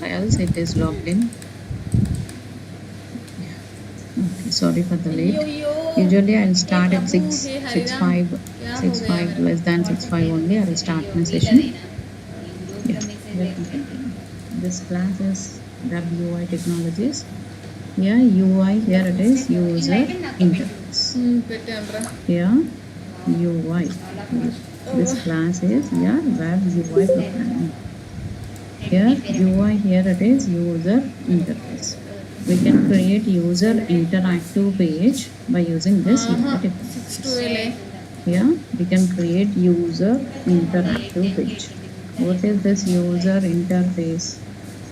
Else it is logged in. Okay, sorry for the late. Usually I'll start at 6:65 less than 6:5 only. I will start my session. Yeah, let me continue. This class is WI Technologies. Here UI, here it is user interface. Here UI. This class is web UI programming. Here UI, here it is user interface. We can create user interactive page by using this UI technology. Here we can create user interactive page. What is this user interface?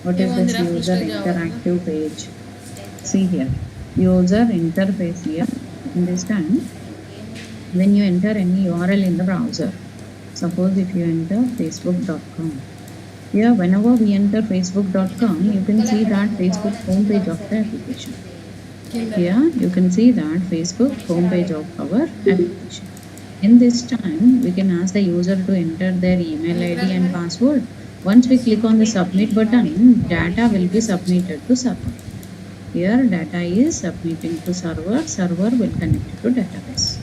What is this user interactive page? See here, user interface here. In this time, when you enter any URL in the browser, suppose if you enter facebook.com, here whenever we enter facebook.com, you can see that Facebook homepage of the application. Here you can see that Facebook homepage of our application. In this time, we can ask the user to enter their email ID and password. Once we click on the submit button, data will be submitted to server. Here data is submitting to server, server will connect it to database.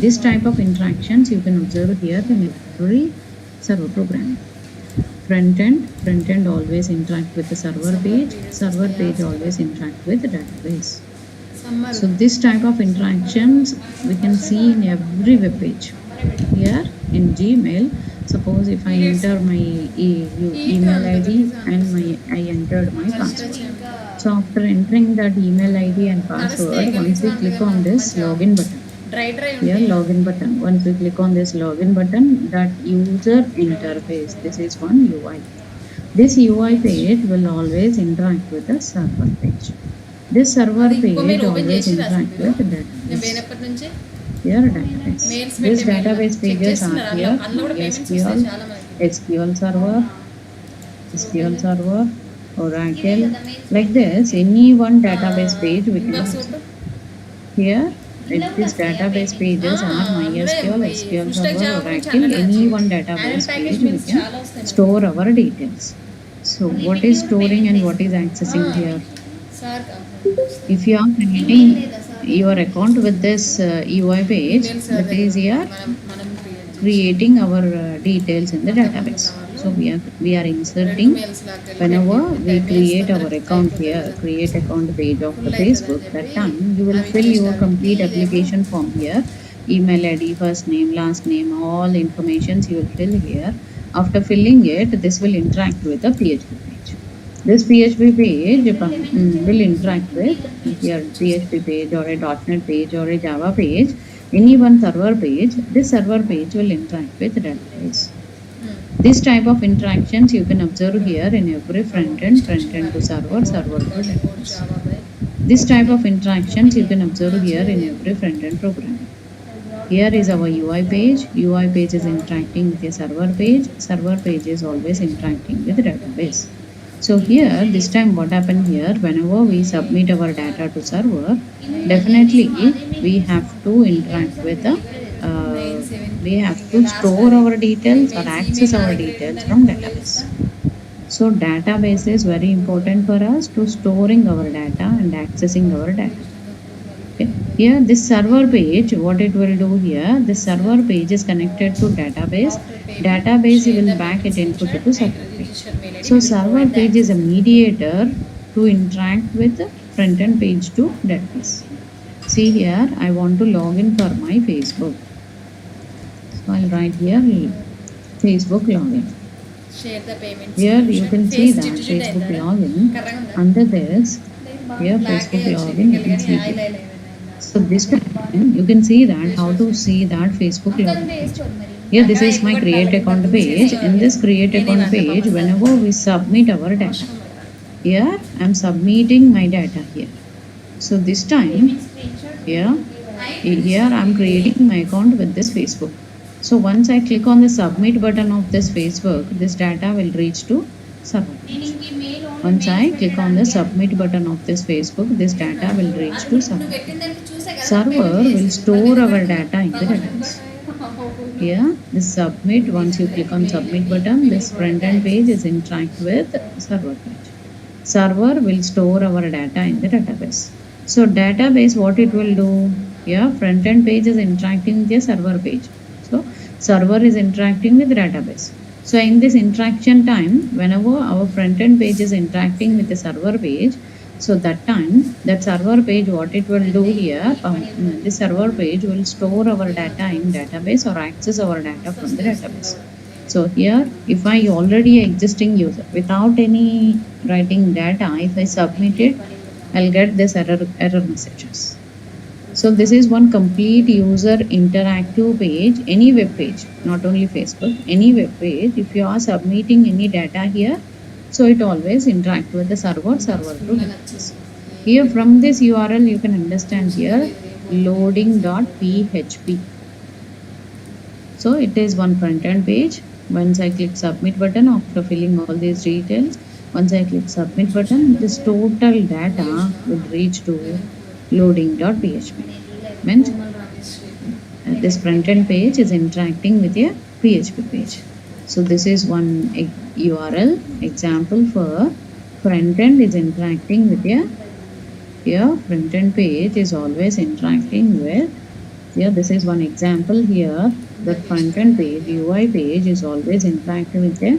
This type of interactions you can observe here in every server program. Front end always interact with the server page always interact with the database. So this type of interactions we can see in every web page. Here in Gmail, suppose if I enter my email ID and I entered my password. So after entering that email ID and password, once we click on this login button, here login button, once we click on this login button, that user interface, this is one UI. This UI page will always interact with the server page. This server page always interact with the database. Here database. These database pages are here SQL server, Oracle. Like this, any one database page we can use. Here, these database pages are MySQL, SQL Server, Oracle. Any one database page we can store our details. So, what is storing and what is accessing here? If you are creating your account with this UI page, that is here creating our details in the database. So we are inserting whenever we create our account here, create account page of the Facebook. That time you will fill your complete application form here, email ID, first name, last name, all informations you will fill here. After filling it, this will interact with the PHP page. This PHP page will interact with your PHP page or a .NET page or a Java page, any one server page. This server page will interact with the database. This type of interactions you can observe here in every front end to server to database. This type of interactions you can observe here in every front end program. Here is our UI page. UI page is interacting with a server page is always interacting with the database. So here, this time what happened here, whenever we submit our data to server, definitely we have to interact with the we have to store our details or access our details from database. So database is very important for us to storing our data and accessing our data. Okay. Here this server page, what it will do here, this server page is connected to database. Database will back it input to server page. So server page is a mediator to interact with the front end page to database. See here, I want to log in for my Facebook. So I'll write here Facebook login. Share the payment. Here you can see that Facebook login. Under this, here Facebook login, you can see here. So this time you can see that how to see that Facebook login page. Here this is my create account page. In this create account page, whenever we submit our data, here I am submitting my data here. So this time here I am creating my account with this Facebook. So once I click on the submit button of this Facebook, this data will reach to server page. Once I click on the submit button of this Facebook, this data will reach to server. Server will store our data in the database. Here, this submit, once you click on submit button, this front end page is interact with server page. Server will store our data in the database. So database, what it will do? Here, front end page is interacting with the server page. So server is interacting with database. So in this interaction time, whenever our front end page is interacting with the server page, so that time, that server page, what it will do here, the server page will store our data in database or access our data from the database. So here, if I already existing user without any writing data, if I submit it, I'll get this error messages. So this is one complete user interactive page, any web page, not only Facebook, any web page. If you are submitting any data here, so it always interact with the server to database. Here from this URL you can understand here loading.php. So it is one front end page. Once I click submit button, after filling all these details, once I click submit button, this total data will reach to loading.php. Means this front end page is interacting with a PHP page. So this is one URL example for front end is interacting with a here front end page is always interacting with here. This is one example here. The front end page UI page is always interacting with a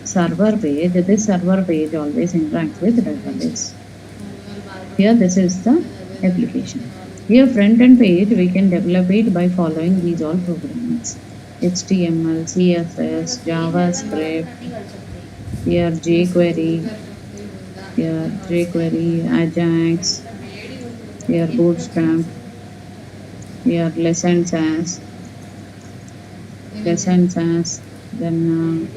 server page. This server page always interacts with database. Here this is the application. Here front end page we can develop it by following these all programs: HTML, CSS, JavaScript, here jQuery, Ajax, here Bootstrap, here lessons as, then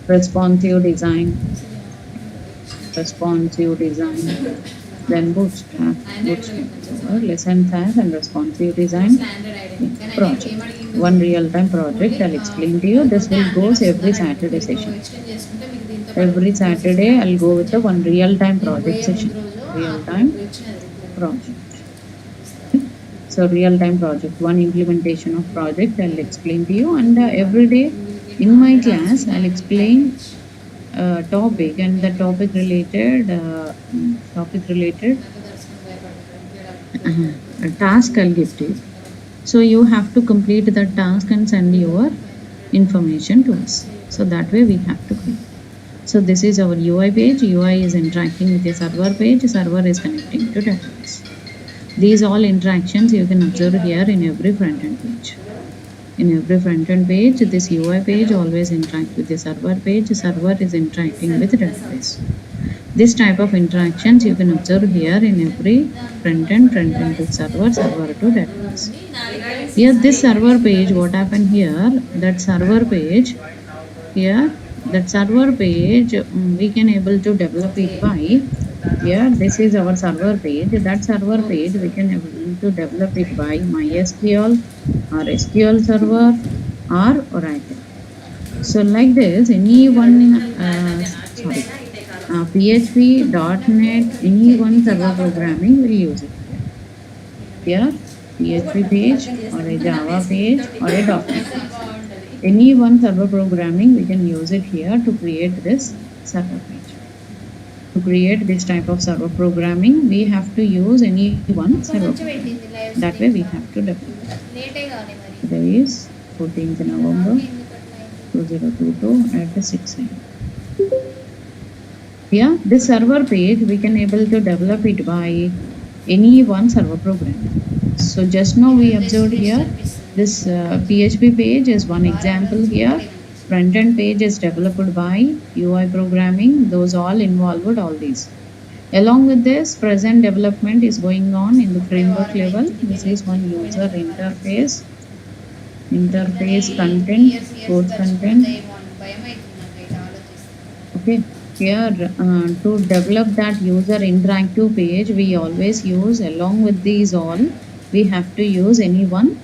responsive design, then Bootstrap, so lessons as and responsive design project. One real-time project I'll explain to you. This will goes every Saturday session. Every Saturday I'll go with the one real-time project session. Real-time project. So real-time project, one implementation of project I'll explain to you, and every day in my class I'll explain topic and the topic related task I'll give to you. So you have to complete the task and send your information to us. So that way we have to complete. So this is our UI page. UI is interacting with the server page. Server is connecting to database. These all interactions you can observe here in every front end page. In every front end page, this UI page always interacts with the server page. Server is interacting with the database. This type of interactions you can observe here in every front end to server to database. Here this server page, what happened here, that server page here, that server page we can able to develop it by here. This is our server page. That server page we can able to develop it by MySQL or SQL Server or Oracle. So like this, anyone PHP, .NET, any one server programming will use it here. PHP page or a Java page or a .NET page. Any one server programming we can use it here to create this server page. To create this type of server programming, we have to use any one server programming. That way we have to develop. Today is 14th November 2022 at 6 a.m. Here, this server page we can able to develop it by any one server program. So just now we observed here this PHP page is one example here. Front end page is developed by UI programming. Those all involved all these. Along with this, present development is going on in the framework level. This is one user interface content, code content. Okay. Here to develop that user interactive page, we always use, along with these all, we have to use any one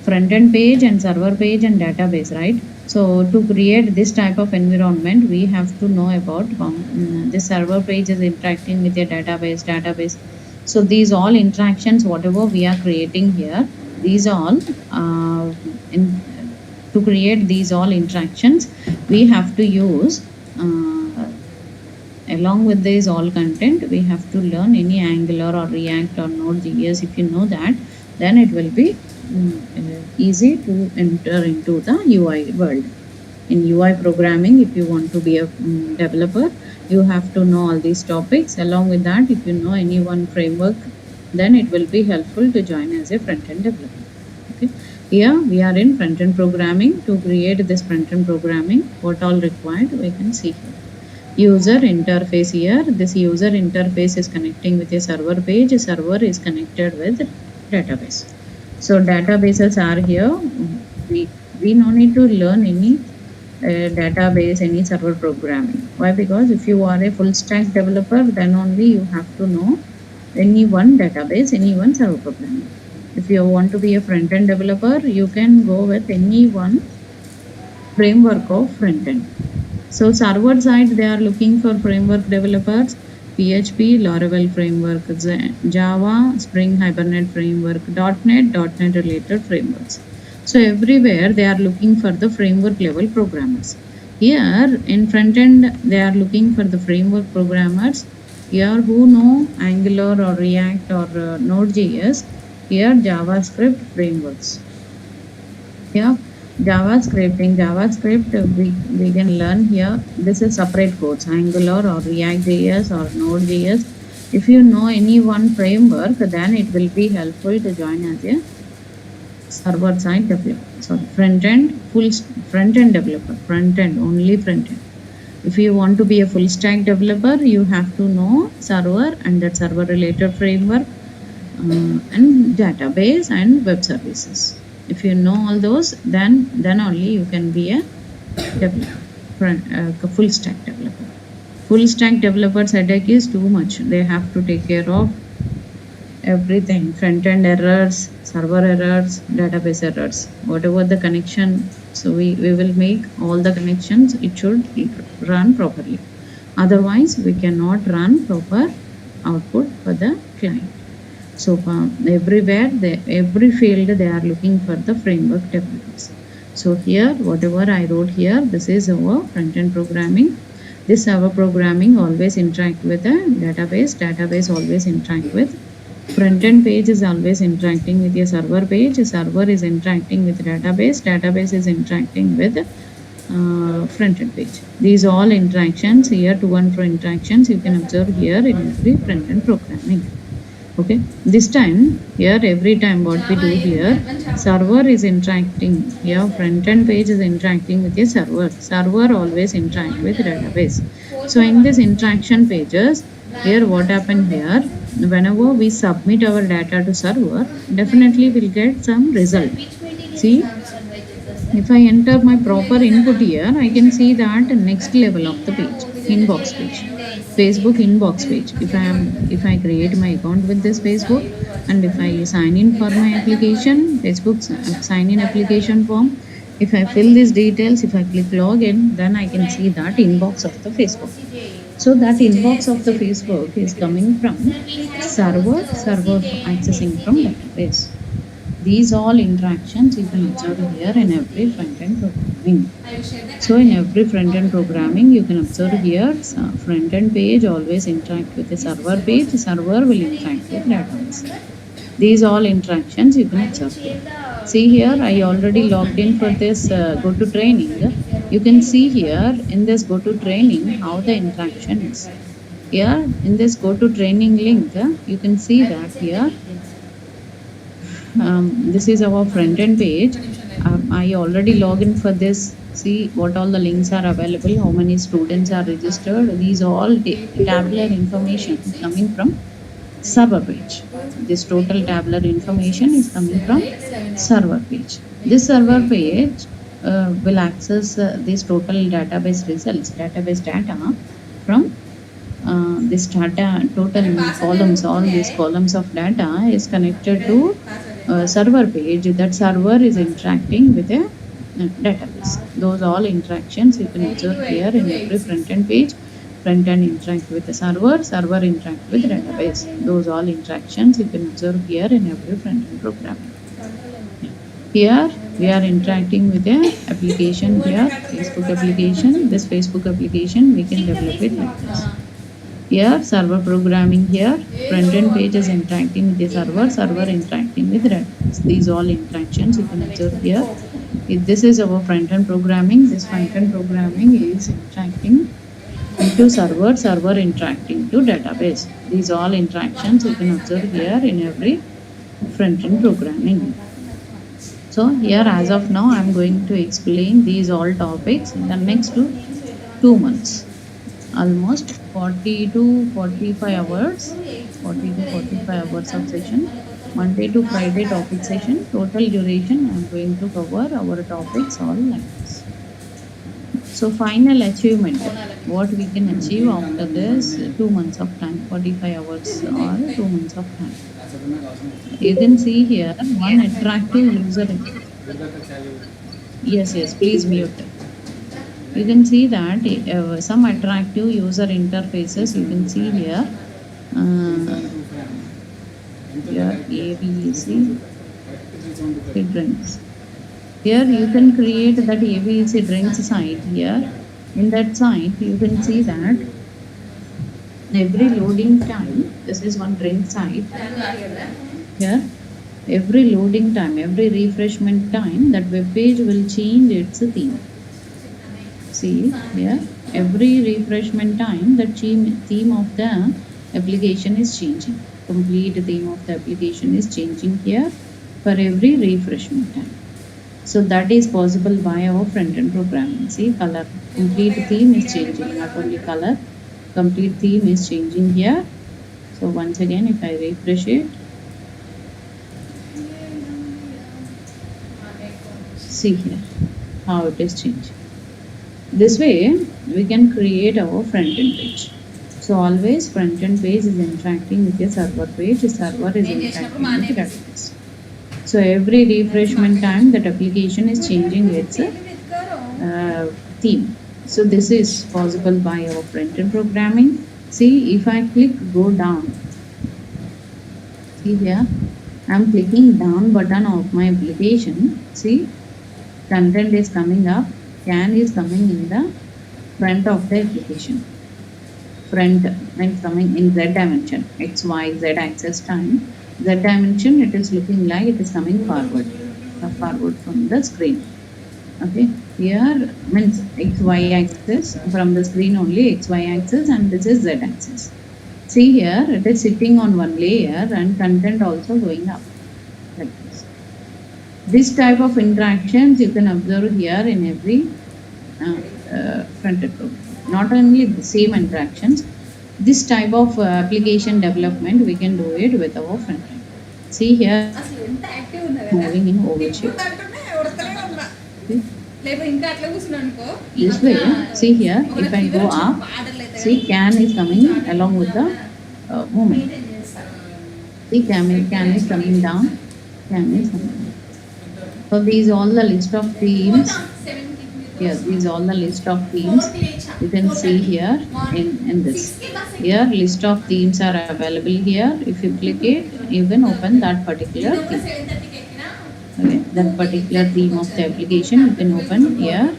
front end page and server page and database, right? So to create this type of environment, we have to know about this server page is interacting with your database So these all interactions, whatever we are creating here, these all to create these all interactions, we have to use along with this all content, we have to learn any Angular or React or Node.js. If you know that, then it will be easy to enter into the UI world. In UI programming, if you want to be a developer, you have to know all these topics. Along with that, if you know any one framework, then it will be helpful to join as a front-end developer. Okay. Here we are in front-end programming. To create this front-end programming, what all required, we can see here. User interface here. This user interface is connecting with a server page. A server is connected with database. So databases are here. We no need to learn any database, any server programming. Why? Because if you are a full stack developer, then only you have to know any one database, any one server programming. If you want to be a front-end developer, you can go with any one framework of front-end. So server side, they are looking for framework developers, PHP, Laravel framework, Java, Spring Hibernate framework, .NET related frameworks. So everywhere they are looking for the framework level programmers. Here in front end, they are looking for the framework programmers. Here who know Angular or React or Node.js. Here JavaScript frameworks. Here JavaScript, in JavaScript we can learn here, this is separate codes, Angular or React.js or Node.js. If you know any one framework, then it will be helpful to join as a server side developer. So front-end, full front-end developer, front-end, only front-end. If you want to be a full stack developer, you have to know server and that server related framework and database and web services. If you know all those, then only you can be a developer, full stack developer. Full stack developer's headache is too much. They have to take care of everything, front-end errors, server errors, database errors, whatever the connection. So we will make all the connections, it should run properly. Otherwise, we cannot run proper output for the client. So everywhere, every field, they are looking for the framework developers. So here, whatever I wrote here, this is our front-end programming. This server programming always interact with a database. Database always interact with front-end page, is always interacting with a server page. A server is interacting with database. Database is interacting with front-end page. These all interactions here, to and fro interactions, you can observe here in every front-end programming. Okay, this time here, every time what we do here, server is interacting here, front-end page is interacting with a server always interact with database. So in this interaction pages, here what happened here, whenever we submit our data to server, definitely we'll get some result. See, if I enter my proper input here, I can see that next level of the page, inbox page, Facebook inbox page. If I create my account with this Facebook, and if I sign in for my application, Facebook sign in application form, if I fill these details, if I click login, then I can see that inbox of the Facebook. So that inbox of the Facebook is coming from server accessing from database. These all interactions you can observe here in every front-end programming. So in every front-end programming, you can observe here, front-end page always interact with the server page, server will interact with database. These all interactions you can observe here. See here, I already logged in for this go to training. You can see here in this go to training how the interaction is. Here in this go to training link, you can see that here. This is our front-end page. I already logged in for this. See what all the links are available, how many students are registered. These all tabular information is coming from server page. This total tabular information is coming from server page. This server page will access this total database results, database data from this data, total columns, all these columns of data is connected to server page. That server is interacting with a database. Those all interactions you can observe here in every front-end page. Front end interact with the server, server interact with database. Those all interactions you can observe here in every front end programming. Here we are interacting with a application here, Facebook application. This Facebook application we can develop it like this. Here server programming here, front end page is interacting with the server, server interacting with database. These all interactions you can observe here. If this is our front end programming, this front end programming is interacting into server, server interacting to database. These all interactions you can observe here in every front end programming. So here as of now I am going to explain these all topics in the next 2 months. Almost 40 to 45 hours, 40 to 45 hours of session, Monday to Friday topic session. Total duration I am going to cover our topics all like this. So final achievement, what we can achieve after this 2 months of time, 45 hours or 2 months of time. You can see here one attractive user. Yes, please mute. You can see that some attractive user interfaces you can see here. Here ABC drinks. Here you can create that ABC drinks site here. In that site you can see that every loading time, this is one drink site. Here every loading time, every refreshment time, that web page will change its theme. See here, every refreshment time the theme of the application is changing. Complete theme of the application is changing here for every refreshment time. So that is possible by our front-end programming. See, color, complete theme is changing, not only color, complete theme is changing here. So once again, if I refresh it, see here how it is changing. This way we can create our front-end page. So always front-end page is interacting with your server page, server is interacting with the database. So every refreshment time that application is changing its theme. So this is possible by our front-end programming. See, if I click go down, see here, I am clicking down button of my application. See, content is coming up, can is coming in the front of the application. Front means coming in Z dimension, X, Y, Z axis time. Z dimension, it is looking like it is coming forward from the screen. Okay, here means X, Y axis, from the screen only X, Y axis, and this is Z axis. See here, it is sitting on one layer and content also going up like this. This type of interactions you can observe here in every front-end program. Not only the same interactions, this type of application development we can do it with our front end. See here, moving in oval shape. This way, see here, if I go up, see can is coming along with the movement. See can is coming down, can is coming down. So these all the list of themes. Here, these all the list of themes you can see here in this. Here list of themes are available here. If you click it, you can open that particular theme. Okay, that particular theme of the application you can open here.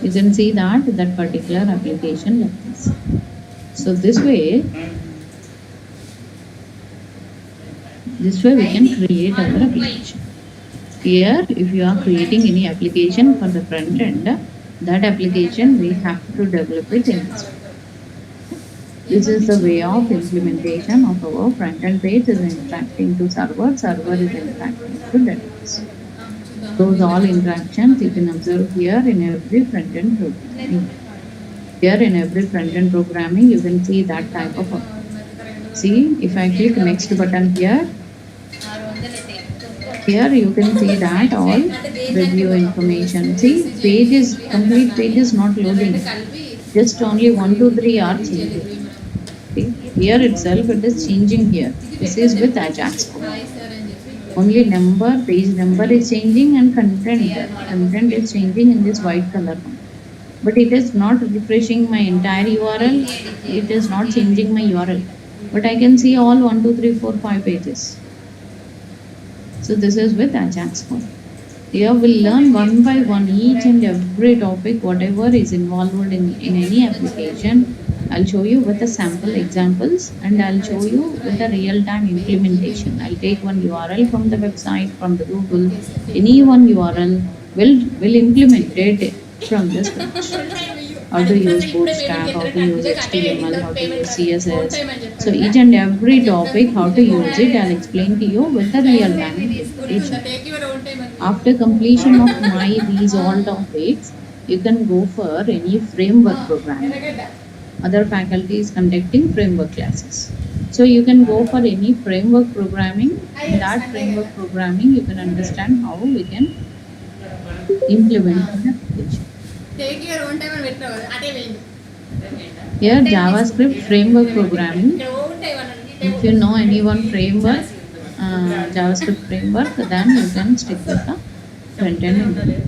You can see that particular application like this. So this way we can create our application. Here, if you are creating any application for the front end, that application we have to develop it in this way. This is the way of implementation of our front end page is interacting to server, server is interacting to database. Those all interactions you can observe here in every front end programming. Here in every front end programming, you can see that type of. See, if I click next button here, you can see that all review information. See, complete page is not loading. Just only 1, 2, 3 are changing. See, here itself it is changing here. This is with Ajax code. Only page number is changing and content is changing in this white color. but it is not refreshing my entire URL. It is not changing my URL, but I can see all 1, 2, 3, 4, 5 pages. So this is with Ajax form. Here we'll learn one by one each and every topic, whatever is involved in any application. I'll show you with the sample examples and I'll show you with the real-time implementation. I'll take one URL from the website, from the Google, any one URL will implement it from this page. How to use Bootstrap, how to use HTML, how to use CSS. So each and every topic, how to use it, I'll explain to you with the real-time implementation. After completion of these all topics, you can go for any framework program. Other faculty is conducting framework classes. So you can go for any framework programming. In that framework programming, you can understand how we can implement the application. Take your own time and wait. Here JavaScript framework programming. If you know any one framework, JavaScript framework, then you can stick with the front-end.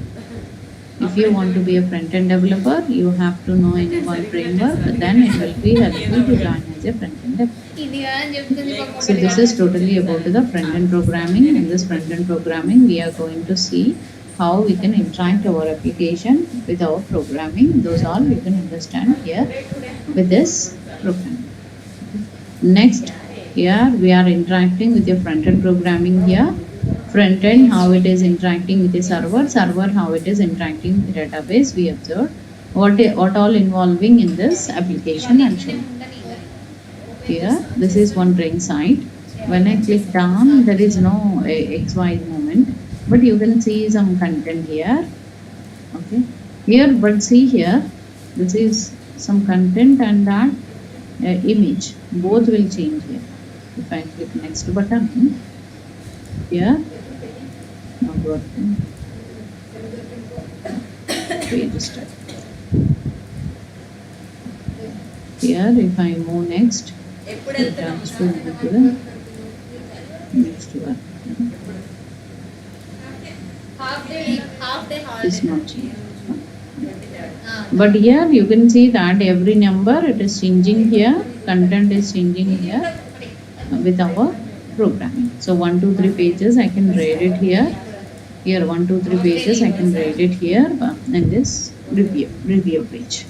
If you want to be a front-end developer, you have to know any one framework, then it will be helpful to join as a front-end developer. So this is totally about the front-end programming. In this front-end programming, we are going to see how we can interact our application with our programming. Those all we can understand here with this program. Next, here we are interacting with your front-end programming here. Front-end, how it is interacting with the server, how it is interacting with the database. We observe what all involving in this application and show. Here, this is one brain site. When I click down, there is no XY movement, but you can see some content here. Okay, here, but see here, this is some content and that image. Both will change here. If I click next button, here, now go page start. Here, if I move next, it turns to the next one. It's not changed. But here you can see that every number it is changing here, content is changing here with our programming. So 1, 2, 3 pages I can read it here. Here 1, 2, 3 pages I can read it here and this review page.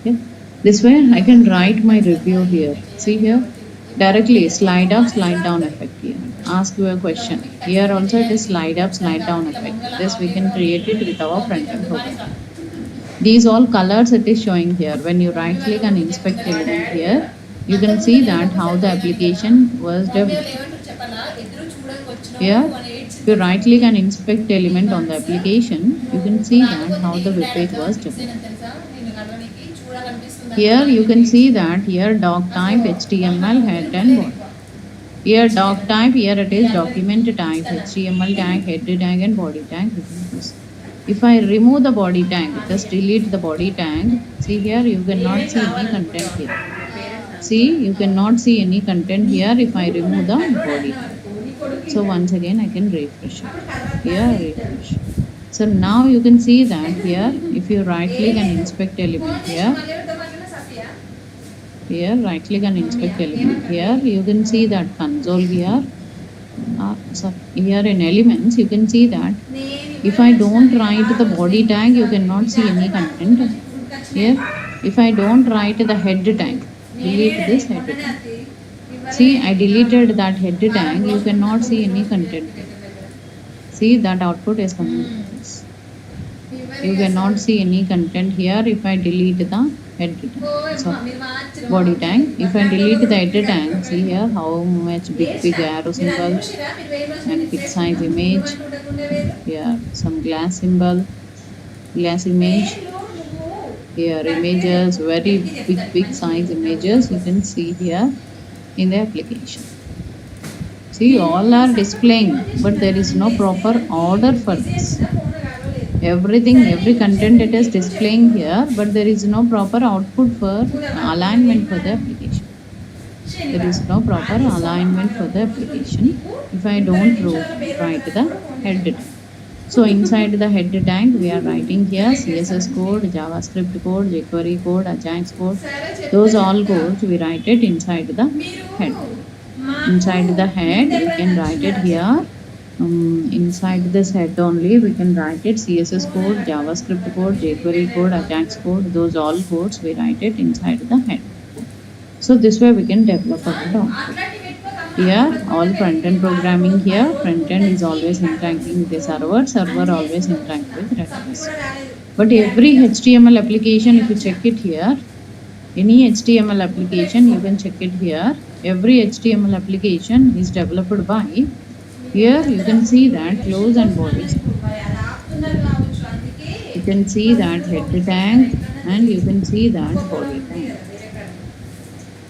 Okay. This way I can write my review here. See here directly slide up, slide down effect here. Ask you a question. Here also it is slide up, slide down effect. This we can create it with our front-end program. These all colors it is showing here. When you right click and inspect element here, you can see that how the application was developed. Here, if you right click and inspect element on the application, you can see that how the web page was developed. Here you can see that here doc type HTML head and body. Here doc type, here it is document type, HTML tag, head tag and body tag. If I remove the body tag, just delete the body tag, see here you cannot see any content here. See, you cannot see any content here if I remove the body tag. So once again I can refresh it. Here refresh. So now you can see that here if you right click and inspect element here right click and inspect element here, you can see that console here. So here in elements you can see that if I don't write the body tag, you cannot see any content. Here if I don't write the head tag, delete this head tag. See, I deleted that head tag, you cannot see any content. See that output is coming like this. You cannot see any content here if I delete the head tag. So body tag. If I delete the head tag, see here how much big arrow symbol and big size image. Here some glass symbol, glass image. Here images, very big size images you can see here in the application. See, all are displaying, but there is no proper order for this. Every content it is displaying here, but there is no proper output for alignment for the application. There is no proper alignment for the application if I don't write the head tag. So inside the head tag, we are writing here CSS code, JavaScript code, jQuery code, Ajax code. Those all codes we write it inside the head. Inside the head, we can write it here. Inside this head only, we can write it CSS code, JavaScript code, jQuery code, Ajax code. Those all codes we write it inside the head. So this way we can develop our document. Here, all front-end programming here. Front-end is always interacting with the server. Server always interact with database. But every HTML application, if you check it here, any HTML application, you can check it here. Every HTML application is developed by, here you can see that clothes and bodies. You can see that head tag and you can see that body tag.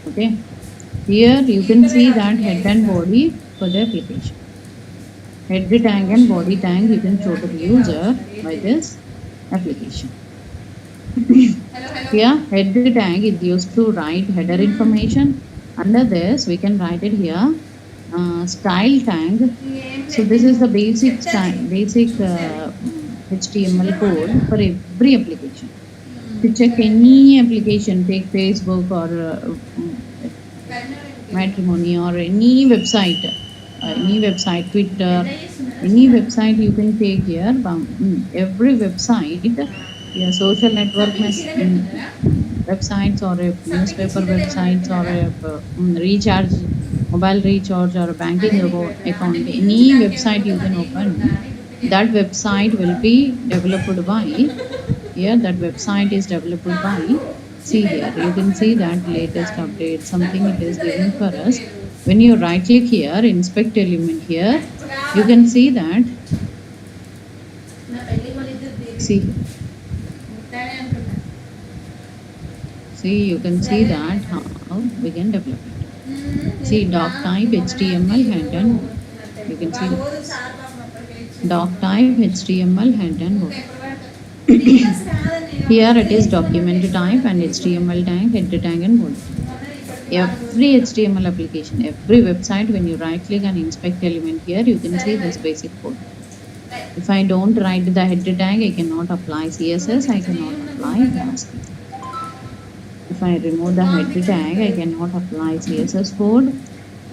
Okay. Here you can see that head and body for the application. Head tag and body tag you can show to the user by this application. Here head tag is used to write header information. Under this we can write it here style tag. So this is the basic HTML code for every application. To check any application, take Facebook or matrimony or any website, Twitter, any website you can take here. Every website, yeah, social network websites or a newspaper websites or a recharge, mobile recharge or a banking account, any website you can open, that website will be developed by, here that website is developed by, see here, you can see that latest update, something it is given for us. When you right click here, inspect element here, you can see that, see you can see that how we can develop it. See doc type HTML head and you can see doc type HTML head and body. Here it is document type and HTML tag, head tag and body. Every HTML application, every website, when you right click and inspect element here, you can see this basic code. If I don't write the head tag, I cannot apply CSS, I cannot apply JavaScript. If I remove the head tag, I cannot apply CSS code.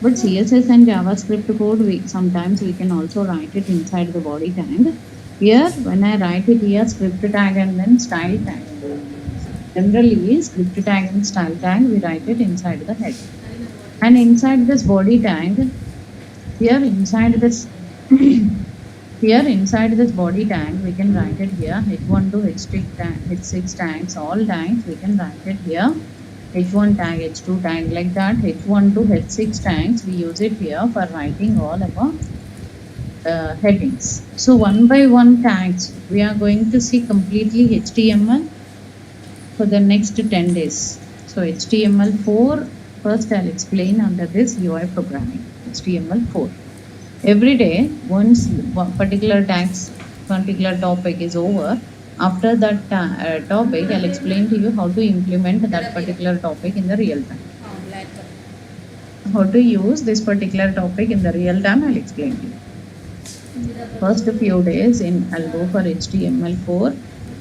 But CSS and JavaScript code, sometimes we can also write it inside the body tag. Here, when I write it here, script tag and then style tag. Generally, script tag and style tag, we write it inside the head. And inside this body tag, here inside this body tag, we can write it here, h1 to h6 tags, all tags, we can write it here. H1 tag, H2 tag, like that. H1 to H6 tags, we use it here for writing all about headings. So one by one tags, we are going to see completely HTML for the next 10 days. So HTML4, first I'll explain under this UI programming, HTML4. Every day, once one particular topic is over, after that topic, I'll explain to you how to implement that particular topic in the real time. How to use this particular topic in the real time, I'll explain to you. First few days I'll go for HTML4.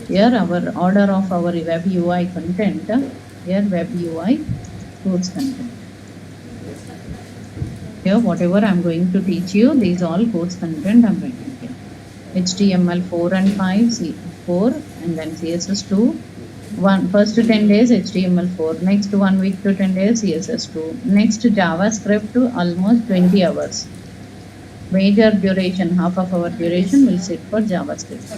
Here our order of our web UI content. Here web UI course content. Here whatever I'm going to teach you, these all course content I'm writing here. HTML4 and 5, C4 and then CSS2. First 10 days HTML4, next 1 week to 10 days CSS2, next JavaScript to almost 20 hours. Major duration, half of our duration will sit for JavaScript.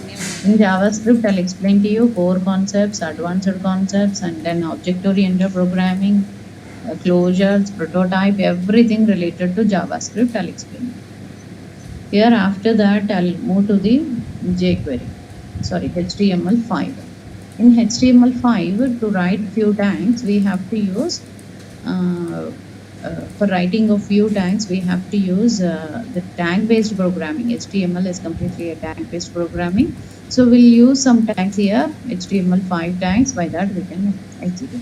In JavaScript, I'll explain to you core concepts, advanced concepts, and then object-oriented programming, closures, prototype, everything related to JavaScript, I'll explain. Here, after that, I'll move to the HTML5. In HTML5, to write few tags, we have to use for writing of few tags, we have to use the tag-based programming. HTML is completely a tag-based programming. So we'll use some tags here, HTML5 tags, by that we can execute.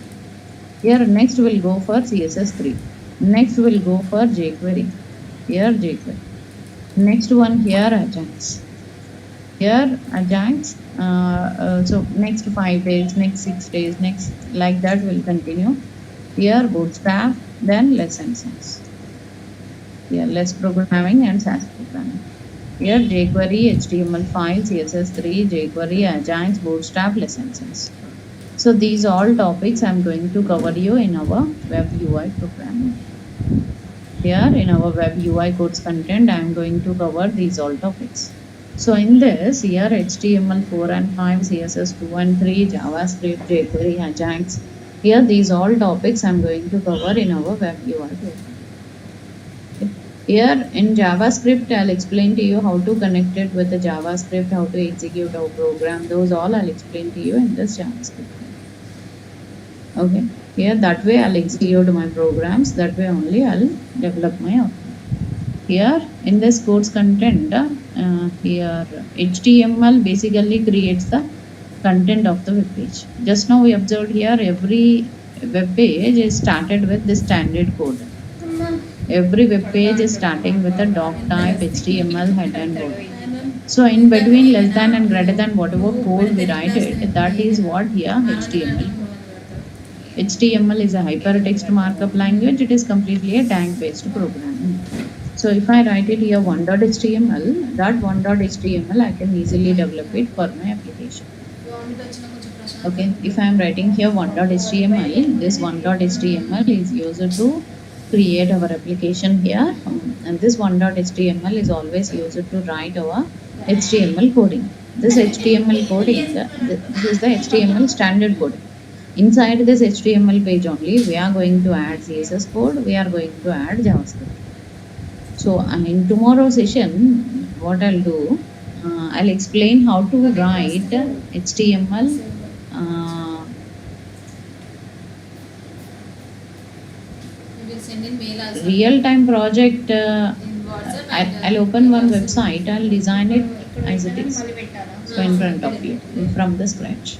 Here next we'll go for CSS3. Next we'll go for jQuery. Here jQuery. Next one here Ajax. Here, Ajax. So next 5 days, next 6 days, next like that will continue. Here, Bootstrap, then lesson sense. Here, less programming and SAS programming. Here, jQuery, HTML5, CSS3, jQuery, Ajax, Bootstrap, lesson sense. So these all topics I'm going to cover you in our web UI programming. Here in our web UI course content, I'm going to cover these all topics. So in this, here HTML4 and 5, CSS2 and 3, JavaScript, jQuery, Ajax. Here these all topics I'm going to cover in our web UI program. Here in JavaScript, I'll explain to you how to connect it with the JavaScript, how to execute our program. Those all I'll explain to you in this JavaScript. Okay, here that way I'll execute my programs, that way only I'll develop my output. Here in this course content, here HTML basically creates the content of the web page. Just now we observed here every web page is started with the standard code. Every web page is starting with a doc type, HTML, head and body. So in between less than and greater than whatever code we write it, that is what here HTML. HTML is a hypertext markup language. It is completely a tag-based programming. So if I write it here 1.html, that 1.html I can easily develop it for my application. Okay, if I am writing here 1.html, this 1.html is used to create our application here, and this 1.html is always used to write our HTML coding. This HTML coding, this is the HTML standard code. Inside this HTML page only, we are going to add CSS code, we are going to add JavaScript. So in tomorrow's session, what I'll do, I'll explain how to write HTML real-time project. I'll open one website, I'll design it as it is. So in front of you, from the scratch.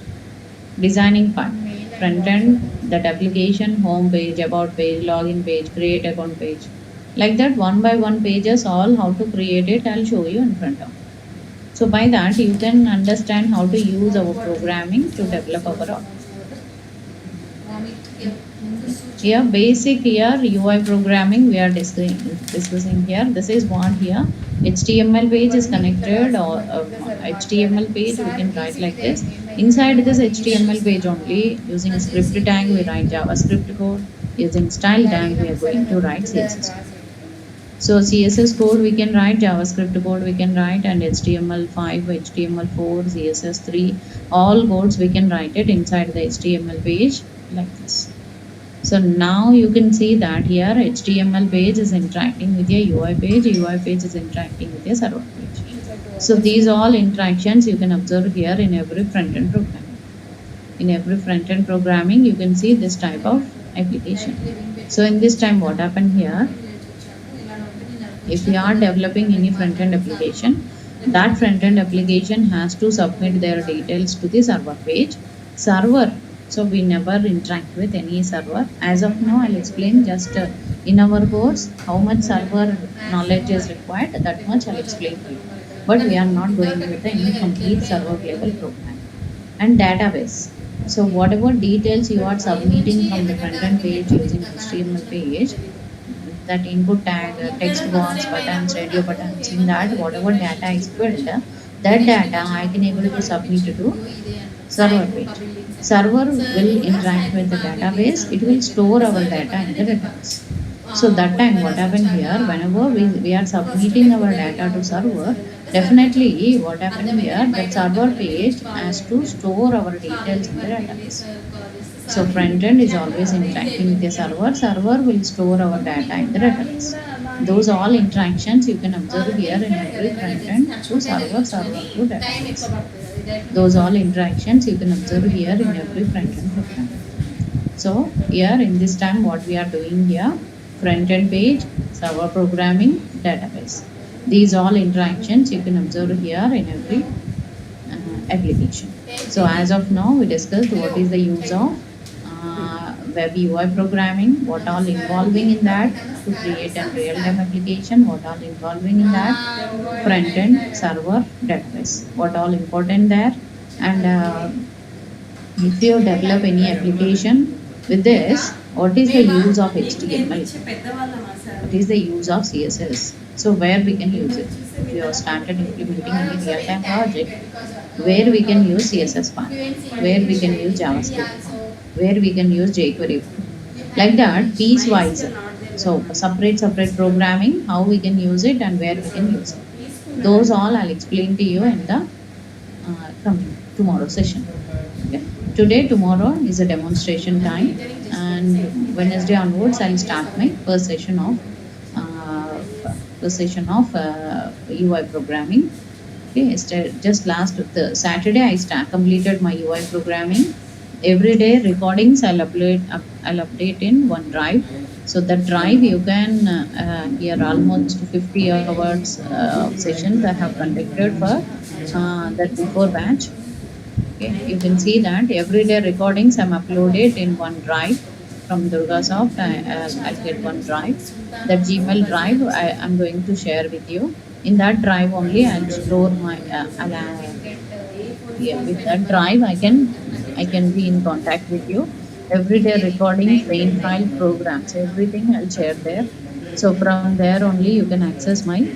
Designing part, front end, that application, home page, about page, login page, create account page. Like that, one by one pages, all how to create it, I'll show you in front of. So by that, you can understand how to use our programming to develop our app. Here, basic here UI programming we are discussing here. This is what here HTML page is connected, or HTML page we can write like this. Inside this HTML page only, using script tag we write JavaScript code. Using style tag we are going to write CSS code. So CSS code we can write, JavaScript code we can write, and HTML5, HTML4, CSS3, all codes we can write it inside the HTML page like this. So now you can see that here HTML page is interacting with your UI page is interacting with your server page. So these all interactions you can observe here in every front-end programming. In every front-end programming, you can see this type of application. So in this time, what happened here? If you are developing any front-end application, that front-end application has to submit their details to the server page. Server, so we never interact with any server. As of now, I'll explain just in our course how much server knowledge is required, that much I'll explain to you. But we are not going with any complete server level program. And database. So whatever details you are submitting from the front-end page using HTML page, that input tag, text box, buttons, radio buttons, in that whatever data is filled, that data I can able to submit to server page. Server will interact with the database, it will store our data in the database. So that time what happened here, whenever we are submitting our data to server, definitely what happened here, that server page has to store our details in the database. So front end is always interacting with the server, server will store our data in the database. Those all interactions you can observe here in every front end to server, server to database. Those all interactions you can observe here in every front end program. So here in this time what we are doing here, front end page, server programming, database. These all interactions you can observe here in every application. So as of now we discussed what is the use of web UI programming, what all involving in that to create a real-time application, what all involving in that front end, server, database, what all important there, and if you develop any application with this, what is the use of HTML? What is the use of CSS? So where we can use it? If you have started implementing any real-time project, where we can use CSS file, where we can use JavaScript file, where we can use jQuery file. Like that, piece-wise. So separate programming, how we can use it and where we can use it. Those all I'll explain to you in the coming tomorrow session. Okay. Today, tomorrow is a demonstration time, and Wednesday onwards, I'll start my uh, first session of UI programming. Okay, just last the Saturday, completed my UI programming. Every day recordings I'll update in OneDrive. So that drive you can hear almost 50 hours of sessions I have conducted for that before batch. Okay, you can see that everyday recordings I'm uploaded in OneDrive from Durgasoft. I'll get OneDrive. That Gmail drive I'm going to share with you. In that drive only I'll store my. Yeah, with that drive I can be in contact with you. Everyday recordings, paint file, programs, everything I'll share there. So from there only you can access my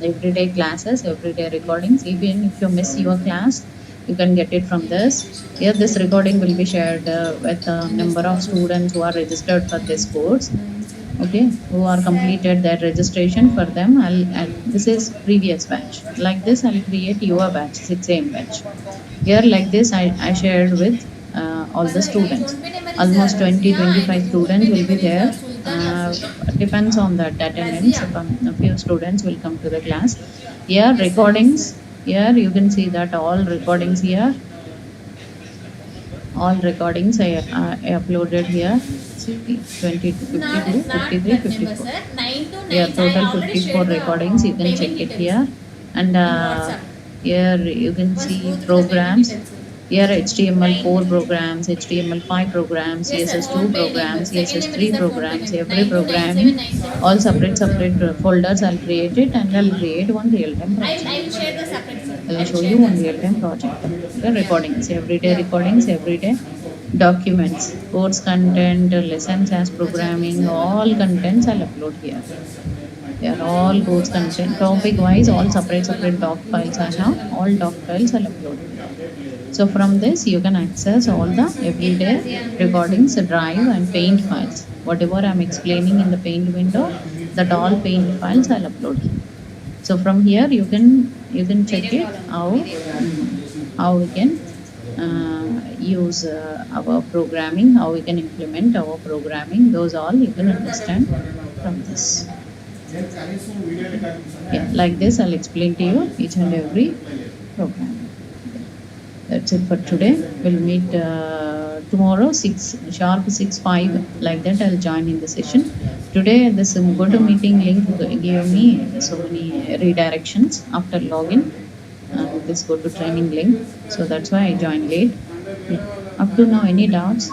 everyday classes, everyday recordings. Even if you miss your class, you can get it from this. Here this recording will be shared with a number of students who are registered for this course. Okay, who are completed their registration. For them this is previous batch. Like this I'll create your batch, 6 a.m. batch. Here like this I shared with all the students. Almost 20-25 students will be there. uh, Depends on that attendance. A few students will come to the class. Here recordings, here you can see that all recordings here, all recordings I uploaded here. See, 20 to 52, 53, 54. Yeah, total 54 recordings. You can check it here. And here you can see programs. Here HTML4 programs, HTML5 programs, CSS2 programs, CSS3 programs, every programming, all separate folders I'll create it, and I'll create one real-time project. I will share the separate, sir. I'll show you one real-time project. The recordings, everyday documents, course content, lessons as programming, all contents I'll upload here. They are all course content, topic wise, all separate doc files I have, all doc files I'll upload. So from this you can access all the everyday recordings, drive and paint files. Whatever I'm explaining in the paint window, that all paint files I'll upload here. So from here you can check it how we can use our programming, how we can implement our programming. Those all you can understand from this. Yeah, like this I'll explain to you each and every program. That's it for today. We'll meet tomorrow 6 sharp 6:05, like that I'll join in the session. Today this go to meeting link gave me so many redirections after login. This go to training link, so that's why I joined late. Yeah. Up to now, any doubts?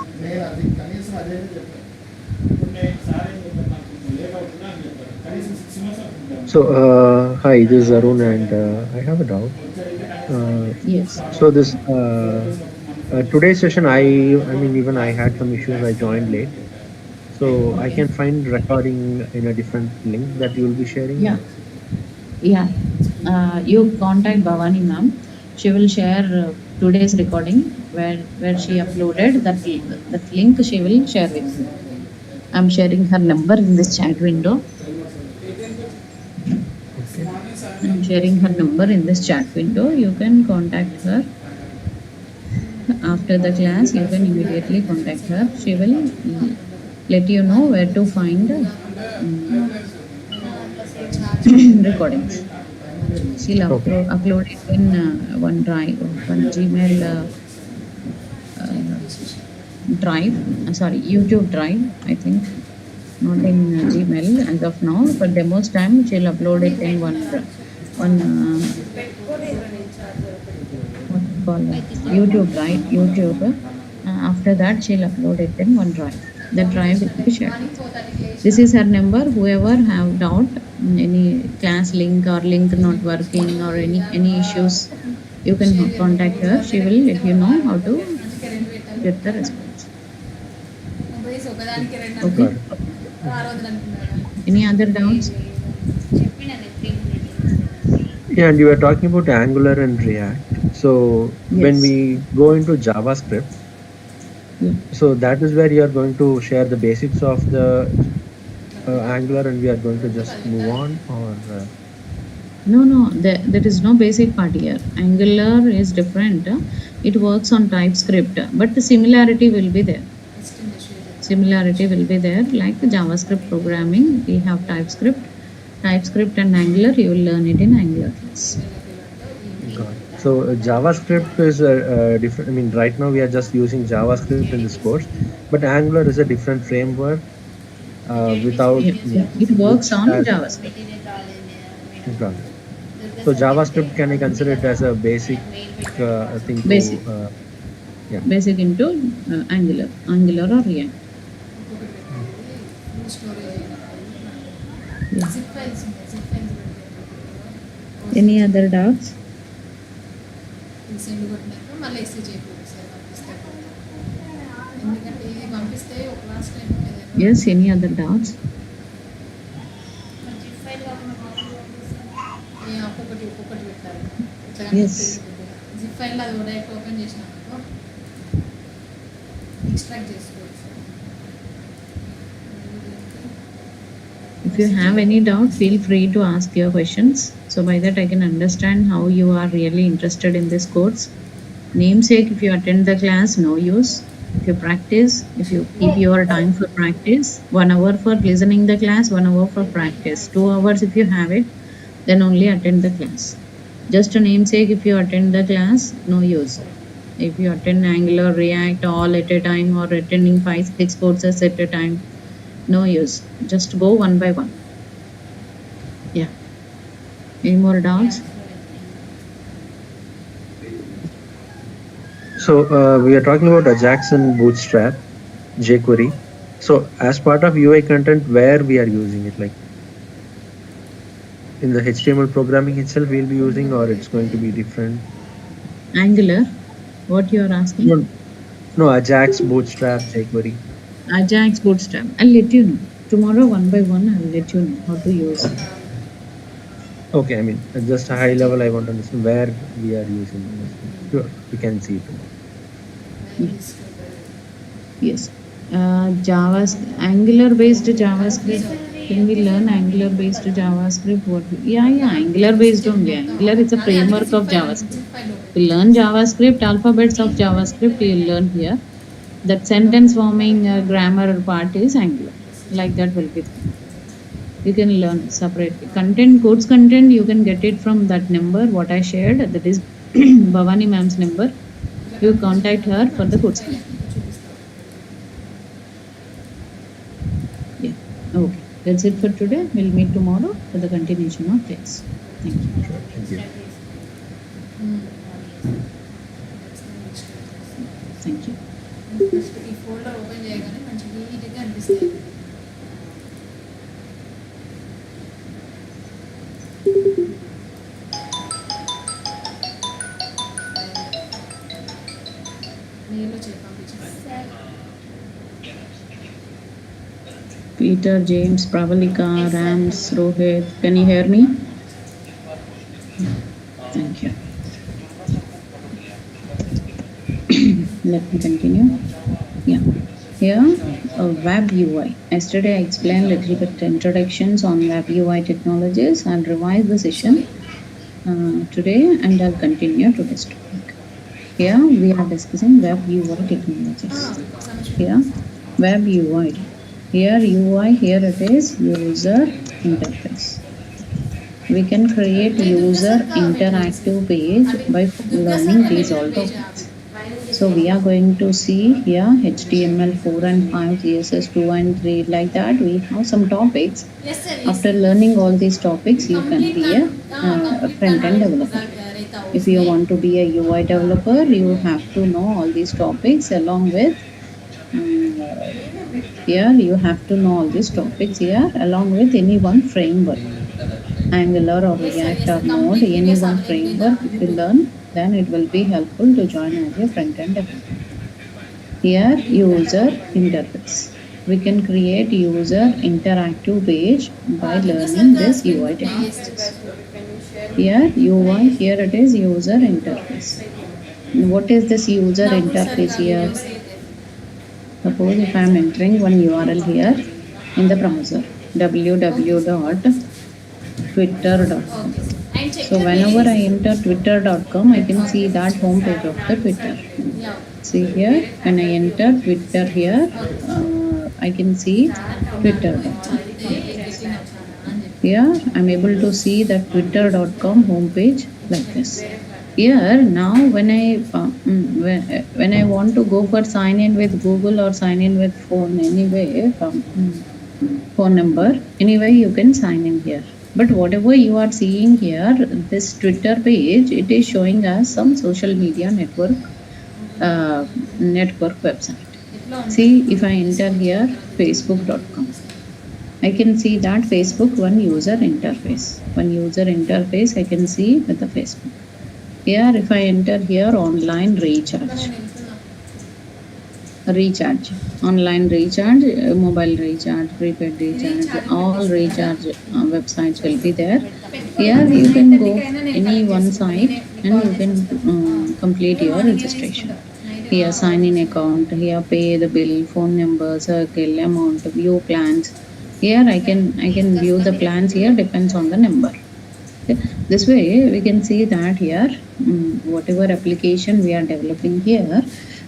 So, hi, this is Arun, and I have a doubt. Yes. So this today's session, I mean, even I had some issues. I joined late, so I Okay. can find recording in a different link that you will be sharing. Yeah. Yeah. You contact Bhavani ma'am. She will share today's recording where she uploaded that link. She will share with you. I'm sharing her number in this chat window. Okay. I'm sharing her number in this chat window. You can contact her after the class. You can immediately contact her. She will let you know where to find recordings. She'll Okay. upload it in OneDrive, one Gmail drive. Sorry, YouTube drive. I think not in Gmail as of now. For demos time, she'll upload it in one what you call YouTube, right? YouTube. After that, she'll upload it in OneDrive. The drive will be shared morning with you. 4:30కి This లేచిన is her number. Whoever have doubt, any class link or link not working or any issues, you can contact her. She will let you know how to అందుకే 2 పెట్టాలి. get the response. పోయేసి ఒకదానికి 2 Okay. Got it. అనుకున్నాను. 600 అనుకున్నాను. Any other doubts? Yeah, and you were talking about Angular and React. So when Yes. we go into JavaScript, Yeah. so that is where you are going to share the basics of the Angular, and we are going to just move on, or No, there is no basic part here. Angular is different. It works on TypeScript, but the similarity will be there. Similarity will be there, like JavaScript programming. We have TypeScript and Angular. You will learn it in Angular class. got it. So JavaScript is different. I mean, right now we are just using JavaScript in this course, but Angular is a different framework without It works on as JavaScript. got it. So JavaScript, can I consider it as a basic thing to Basic. yeah. Basic into Angular or React. Yeah. Zip files ఉన్నాయి. Zip files Any other doubts? Send కొట్టినాక మళ్ళీ ఎస్సీ చేయకూడదు సార్ పంపిస్తే. ఎందుకంటే ఇది పంపిస్తే ఒక లాస్ట్ టైం ఏదైనా Yes. Any other doubts? ఒక్కొక్కటి పెట్టాలి. ఇట్లా Yes. జిప్ ఫైల్ అది డైరెక్ట్ ఓపెన్ చేసినాక ఎక్స్ట్రాక్ట్ చేసుకోవచ్చు. If you have any doubt, feel free to ask your questions. So by that I can understand how you are really interested in this course. Namesake, if you attend the class, no use. If you practice, if you keep your time for practice, 1 hour for listening the class, 1 hour for practice, 2 hours if you have it, then only attend the class. Just a namesake, if you attend the class, no use. If you attend Angular, React all at a time, or attending 5-6 courses at a time, no use. Just go one by one. Yeah. Any more doubts? So we are talking about Ajax and Bootstrap, jQuery. So as part of UI content, where we are using it, like in the HTML programming itself, we'll be using, or it's going to be different? Angular, what you are asking? No, Ajax, Bootstrap, jQuery. Ajax, Bootstrap. I'll let you know. Tomorrow, one by one, I'll let you know how to use it. Okay, I mean, at just a high level, I want to understand where we are using it. Sure, we can see it. Yes. Angular based JavaScript. Can we learn Angular based JavaScript? Yeah, Angular based only. Angular is a framework of JavaScript. To learn JavaScript, alphabets of JavaScript, you'll learn here. That sentence forming grammar part is Angular. Like that will be there. You can learn separately. Course content, you can get it from that number what I shared. That is Bhavani ma'am's number. You contact her for the course content. Yeah. Okay. That's it for today. We'll meet tomorrow for the continuation of class. Thank you. Sure, thank you. Thank you. ఈ folder open చేయగానే మంచి నీట్గా అనిపిస్తుంది. మెయిల్లో చేసి పంపించాను. Peter, James, Pravalika, Rams, Rohit. Can you hear me? Thank you. Let me continue. Yeah. Here, Web UI. Yesterday I explained little bit introductions on Web UI technologies and revised the session today, and I'll continue today's topic. Here we are discussing Web UI technologies. Here, Web UI. Here UI, here it is user interface. We can create user interactive page by learning these all topics. So we are going to see here HTML 4 and 5, CSS 2 and 3, like that. We have some topics. Yes, sir. After learning all these topics, you can be a front-end developer. If you want to be a UI developer, you have to know all these topics along with here you have to know all these topics here along with any one framework. Angular or React or Node, any one framework if you learn, then it will be helpful to join as a front-end developer. Here, user interface. We can create user interactive page by learning this UI technologies. Here, UI, here it is user interface. What is this user interface here? Suppose if I am entering one URL here in the browser, www.twitter.com. So whenever I enter twitter.com, I can see that home page of the Twitter. See here, when I enter Twitter here, I can see twitter.com. Here, I'm able to see the twitter.com homepage like this. Here now, when I want to go for sign in with Google or sign in with phone anyway, phone number, anyway you can sign in here. But whatever you are seeing here, this Twitter page, it is showing us some social media network website. See, if I enter here facebook.com, I can see that Facebook one user interface. One user interface I can see with the Facebook. Here, if I enter here online recharge, online recharge, mobile recharge, prepaid recharge, all recharge websites will be there. Here you can go any one site and you can complete your registration. Here sign in account, here pay the bill, phone number, circle, amount, view plans. Here I can view the plans here, depends on the number. Okay. This way we can see that here whatever application we are developing here,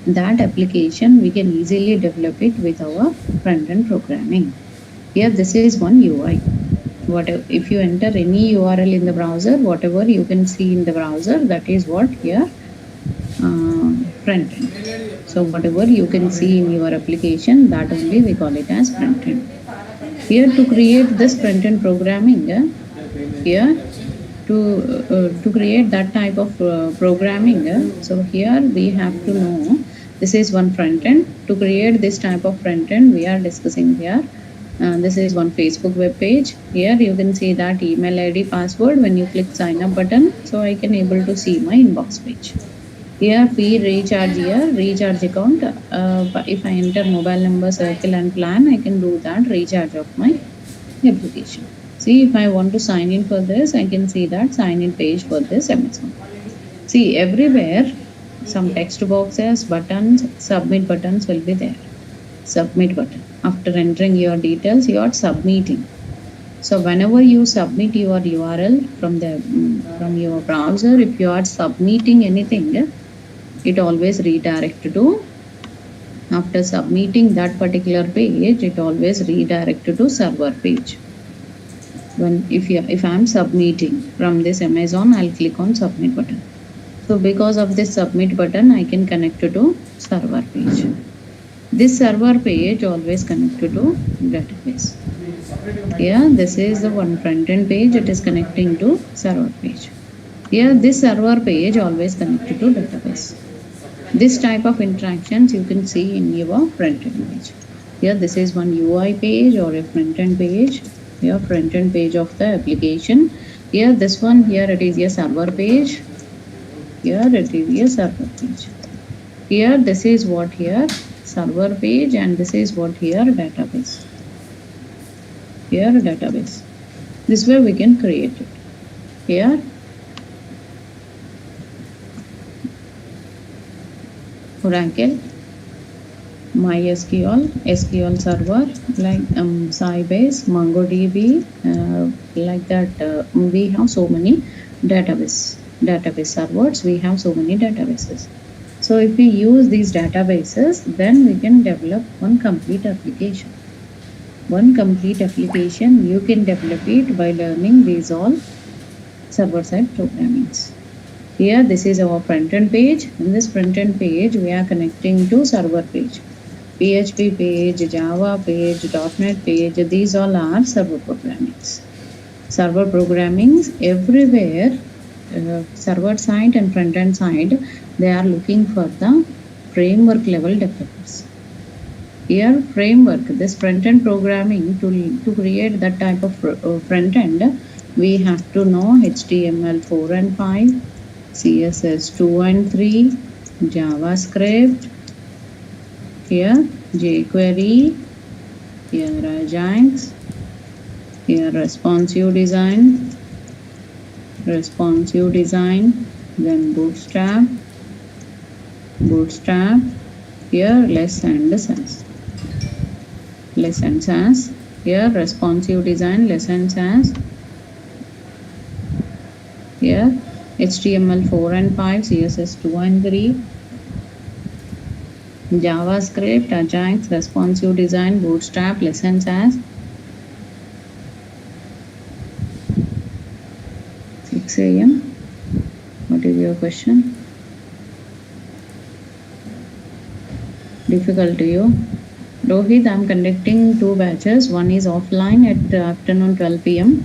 that application we can easily develop it with our front-end programming. Here this is one UI. Whatever, if you enter any URL in the browser, whatever you can see in the browser, that is what here front-end. So whatever you can see in your application, that only we call it as front-end. Here to create this front-end programming, here to create that type of programming, so here we have to know this is one front end. To create this type of front end, we are discussing here. This is one Facebook web page. Here you can see that email ID, password. When you click sign up button, so I can able to see my inbox page. Here fee recharge, here recharge account. If I enter mobile number, circle and plan, I can do that recharge of my application. See, if I want to sign in for this, I can see that sign in page for this Amazon. See, everywhere some text boxes, buttons, submit buttons will be there. Submit button. After entering your details, you are submitting. So whenever you submit your URL from your browser, if you are submitting anything, it always redirect to. After submitting that particular page, it always redirect to server page. If I am submitting from this Amazon, I'll click on submit button. So because of this submit button, I can connect to server page. This server page always connected to database. Here, this is the one front end page. It is connecting to server page. Here, this server page always connected to database. This type of interactions you can see in your front end page. Here, this is one UI page or a front end page. Here, front end page of the application. Here, this one here it is a server page. Here it is a server page. Here, this is what here server page, and this is what here database. Here database. This way we can create it. Here Oracle, MySQL, SQL Server, like Sybase, MongoDB, like that. We have so many database servers. We have so many databases. So if we use these databases, then we can develop one complete application. One complete application you can develop it by learning these all server-side programmings. Here this is our front-end page. In this front-end page, we are connecting to server page. PHP page, Java page, .NET page, these all are server programmings. Server programmings everywhere server side and front end side, they are looking for the framework level developers. Here, framework, this front end programming, to create that type of front end, we have to know HTML 4 and 5, CSS 2 and 3, JavaScript, here jQuery, here Ajax, here responsive design, then bootstrap, here less and Sass. Less and Sass, here responsive design, less and Sass, here HTML 4 and 5, CSS 2 and 3, JavaScript, Ajax, responsive design, bootstrap, less and Sass. 6 a.m. What is your question? Difficult to you? Rohit, I am conducting 2 batches. One is offline at afternoon 12 p.m.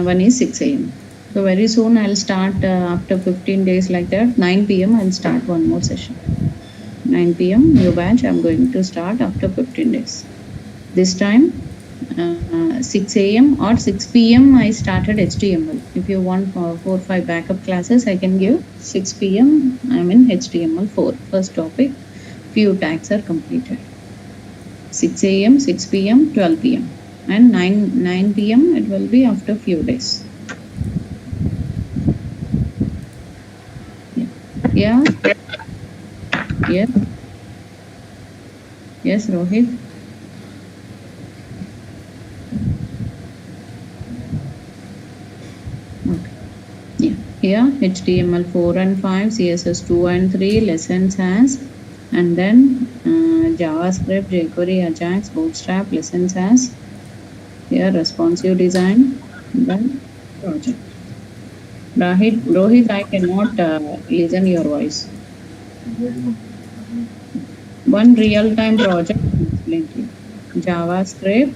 One is 6 a.m. So very soon I'll start after 15 days like that. 9 p.m. I'll start one more session. 9 p.m. new batch I'm going to start after 15 days. This time 6 a.m. or 6 p.m. I started HTML. If you want 4 or 5 backup classes, I can give 6 p.m. I'm in HTML 4. First topic, few tags are completed. 6 a.m., 6 p.m., 12 p.m. and 9 p.m. it will be after few days. Yeah. Yes, Rohit. Okay. Yeah. Here HTML 4 and 5, CSS 2 and 3, lessons has, and then JavaScript, jQuery, Ajax, bootstrap, lessons has. Here responsive design, then project. Rohit, I cannot listen your voice. One real-time project, explain to you. JavaScript,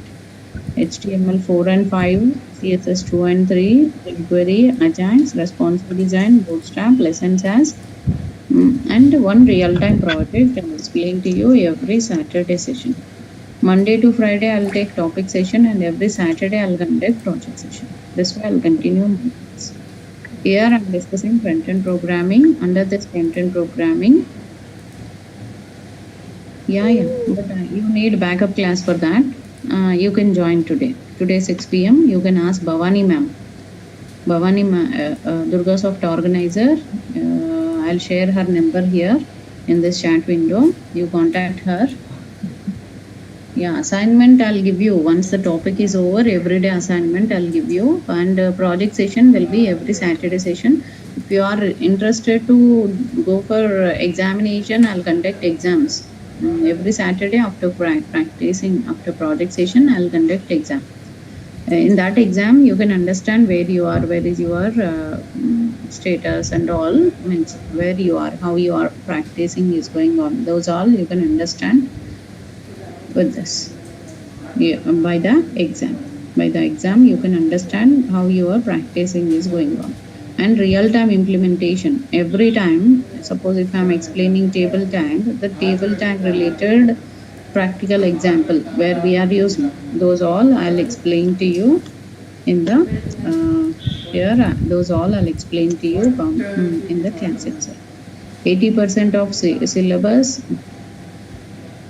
HTML 4 and 5, CSS 2 and 3, jQuery, Ajax, responsive design, bootstrap, lessons as, and one real-time project. I will explain to you every Saturday session. Monday to Friday I'll take topic session, and every Saturday I'll conduct project session. This way I'll continue my class. Here I'm discussing front-end programming. Under this front-end programming, but you need backup class for that. You can join today. Today 6 p.m. you can ask Bhavani ma'am. Bhavani Durga Soft organizer. I'll share her number here in this chat window. You contact her. Yeah, assignment I'll give you once the topic is over. Everyday assignment I'll give you, and project session will be every Saturday session. If you are interested to go for examination, I'll conduct exams every Saturday after practicing. After project session, I'll conduct exam. In that exam, you can understand where you are, where is your status and all, means where you are, how you are practicing is going on. Those all you can understand with this. By the exam you can understand how your practicing is going on. And real-time implementation, every time, suppose if I am explaining table tag, the table tag related practical example where we are using, those all I'll explain to you in the here. Those all I'll explain to you in the class itself. 80% of syllabus.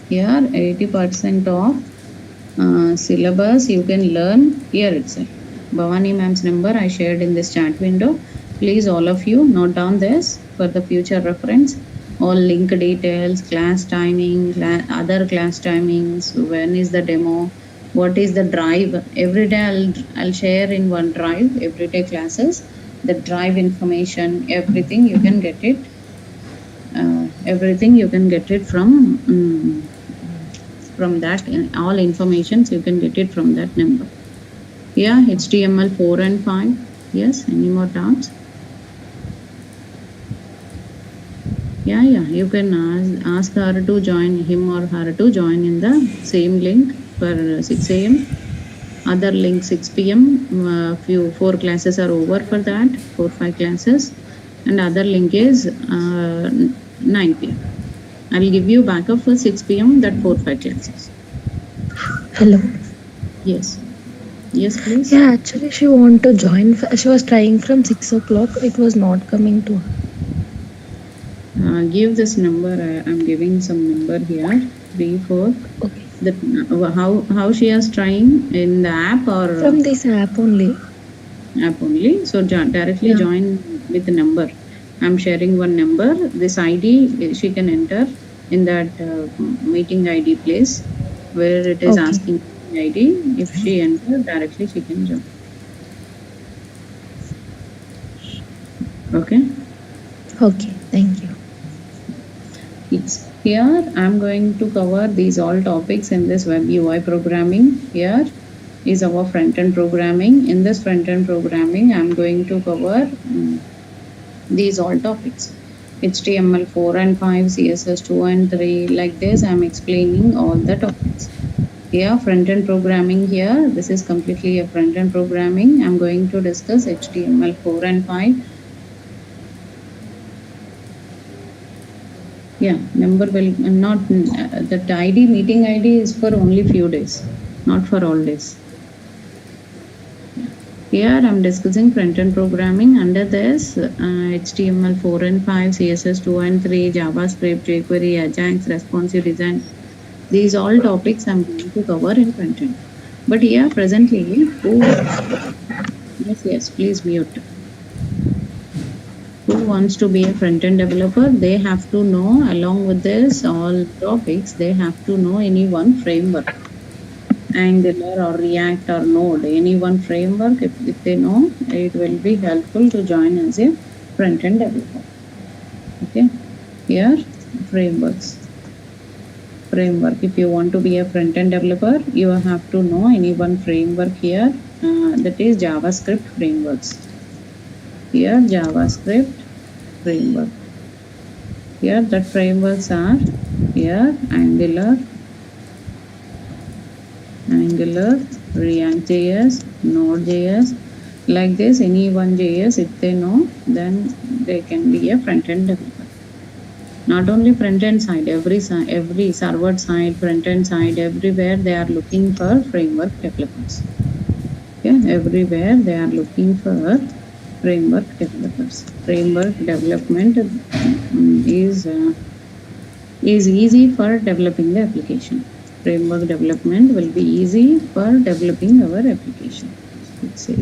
Here 80% of syllabus you can learn here itself. Bhavani ma'am's number I shared in this chat window. Please all of you note down this for the future reference. All link details, class timing, other class timings, when is the demo, what is the drive. Every day I'll share in one drive, everyday classes, the drive information, everything you can get it. Everything you can get it from that. All informations you can get it from that number. Yeah, HTML 4 and 5. Yes, any more doubts? Yeah, you can ask her to join, him or her to join in the same link for 6 a.m. Other link 6 p.m. Few 4 classes are over for that, 4-5 classes, and other link is 9 p.m. I will give you backup for 6 p.m. that 4-5 classes. Hello. Yes. Yes, please. Yeah, actually, she want to join. She was trying from 6 o'clock. It was not coming to her. Give this number. I'm giving some number here. 3-4. Okay. That how she is trying in the app or From this app only. App only. So directly Yeah. join with the number. I'm sharing one number. This ID she can enter in that meeting ID place where it is Okay. asking ID. If she enter directly, she can join. Okay. Okay. Thank you. Yes. Here I'm going to cover these all topics in this web UI programming. Here is our front-end programming. In this front-end programming, I'm going to cover these all topics. HTML 4 and 5, CSS 2 and 3. Like this, I'm explaining all the topics. Here, front-end programming here. This is completely a front-end programming. I'm going to discuss HTML 4 and 5. Yeah, number will not, that ID, meeting ID is for only few days, not for all days. Here I'm discussing front-end programming. Under this, HTML 4 and 5, CSS 2 and 3, JavaScript, jQuery, Ajax, responsive design. These all topics I'm going to cover in front-end. But here presently, yes, please mute. Who wants to be a front-end developer? They have to know, along with this all topics, they have to know any one framework. Angular or React or Node, any one framework, if they know, it will be helpful to join as a front-end developer. Okay, here frameworks. Framework. If you want to be a front-end developer, you have to know any one framework here. That is JavaScript frameworks. Here JavaScript framework. Here the frameworks are here Angular, React.js, Node.js, like this. Any one JS, if they know, then they can be a front-end developer. Not only front-end side, every server side, front-end side, everywhere they are looking for framework developers. Okay, everywhere they are looking for framework developers. Framework development is easy for developing the application. Framework development will be easy for developing our application. Let's say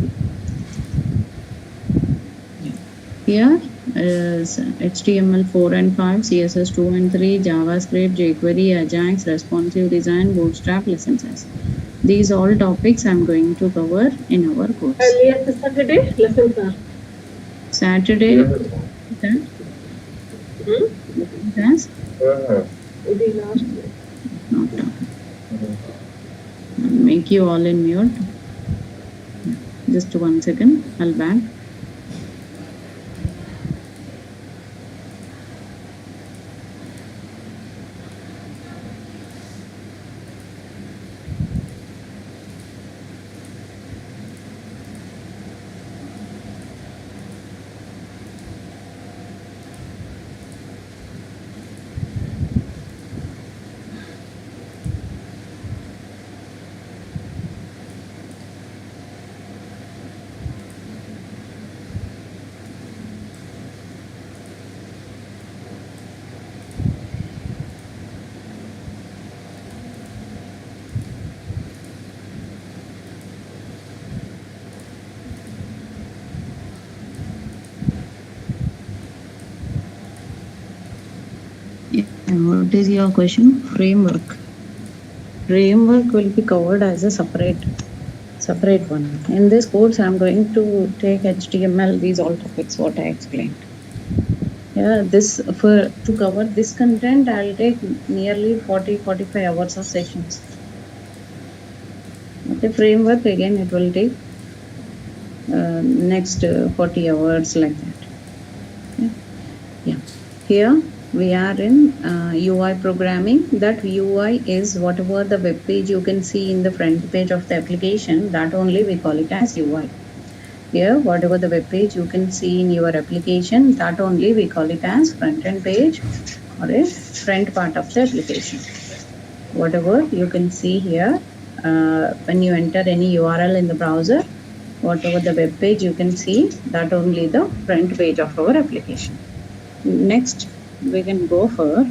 here is HTML 4 and 5, CSS 2 and 3, JavaScript, jQuery, Ajax, responsive design, Bootstrap, lesson size. These all topics I'm going to cover in our course. Earlier Saturday lessons are. Saturday. Yes. The last. Not I'll make you all in mute. Just 1 second. I'll back. What is your question? Framework. Framework will be covered as a separate one. In this course, I'm going to take HTML, these all topics, what I explained. Yeah, to cover this content, I'll take nearly 40-45 hours of sessions. The framework, again, it will take next 40 hours like that. Yeah. Here, we are in UI programming. That UI is whatever the web page you can see in the front page of the application, that only we call it as UI. Here, whatever the web page you can see in your application, that only we call it as front end page or a front part of the application. Whatever you can see here, when you enter any URL in the browser, whatever the web page you can see, that only the front page of our application. Next, we can go for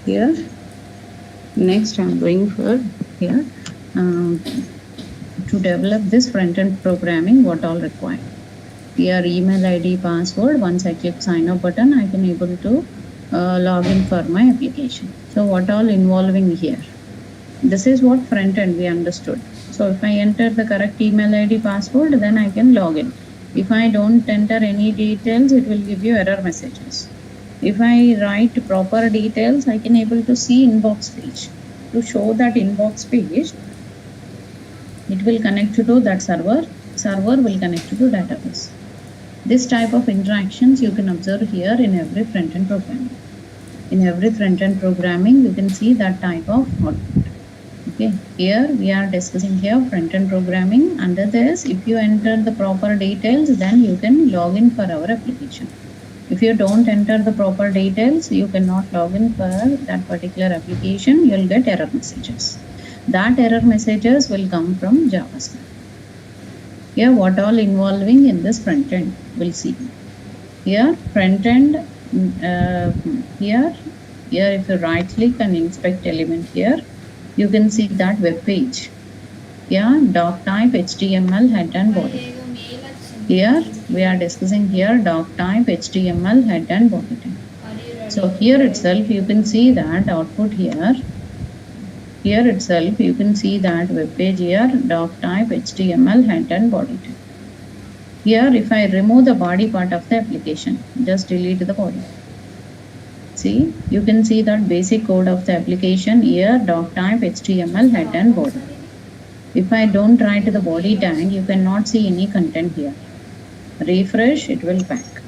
here. Next, I'm going for here to develop this front-end programming. What all required? Here, email ID, password. Once I click sign up button, I can able to log in for my application. So, what all involving here? This is what front end we understood. So, if I enter the correct email ID, password, then I can log in. If I don't enter any details, it will give you error messages. If I write proper details, I can able to see inbox page. To show that inbox page, it will connect to that server. Server will connect to database. This type of interactions you can observe here in every front-end programming. In every front-end programming, you can see that type of output. Okay, here we are discussing here front-end programming. Under this, if you enter the proper details, then you can log in for our application. If you don't enter the proper details, you cannot log in for that particular application. You'll get error messages. That error messages will come from JavaScript. Here, what all involving in this front end, we'll see. Here, front end, here if you right click and inspect element here, you can see that web page. Yeah, doc type, HTML, head and body. Here we are discussing here doc type, HTML, head and body type. So here itself you can see that output here. Here itself you can see that web page here, doc type, HTML, head and body type. Here if I remove the body part of the application, just delete the body. See, you can see that basic code of the application here, doc type, HTML, head and body. If I don't write the body tag, you cannot see any content here. Refresh, it will back.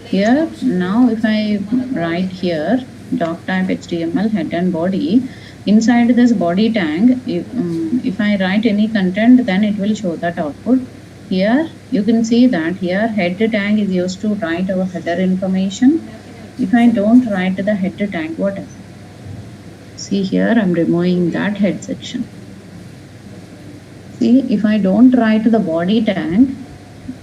Here, now if I write here, doc type, HTML, head and body, inside this body tag, if I write any content, then it will show that output. Here, you can see that here head tag is used to write our header information. If I don't write the head tag, what happens? See here, I'm removing that head section. See, if I don't write the body tag,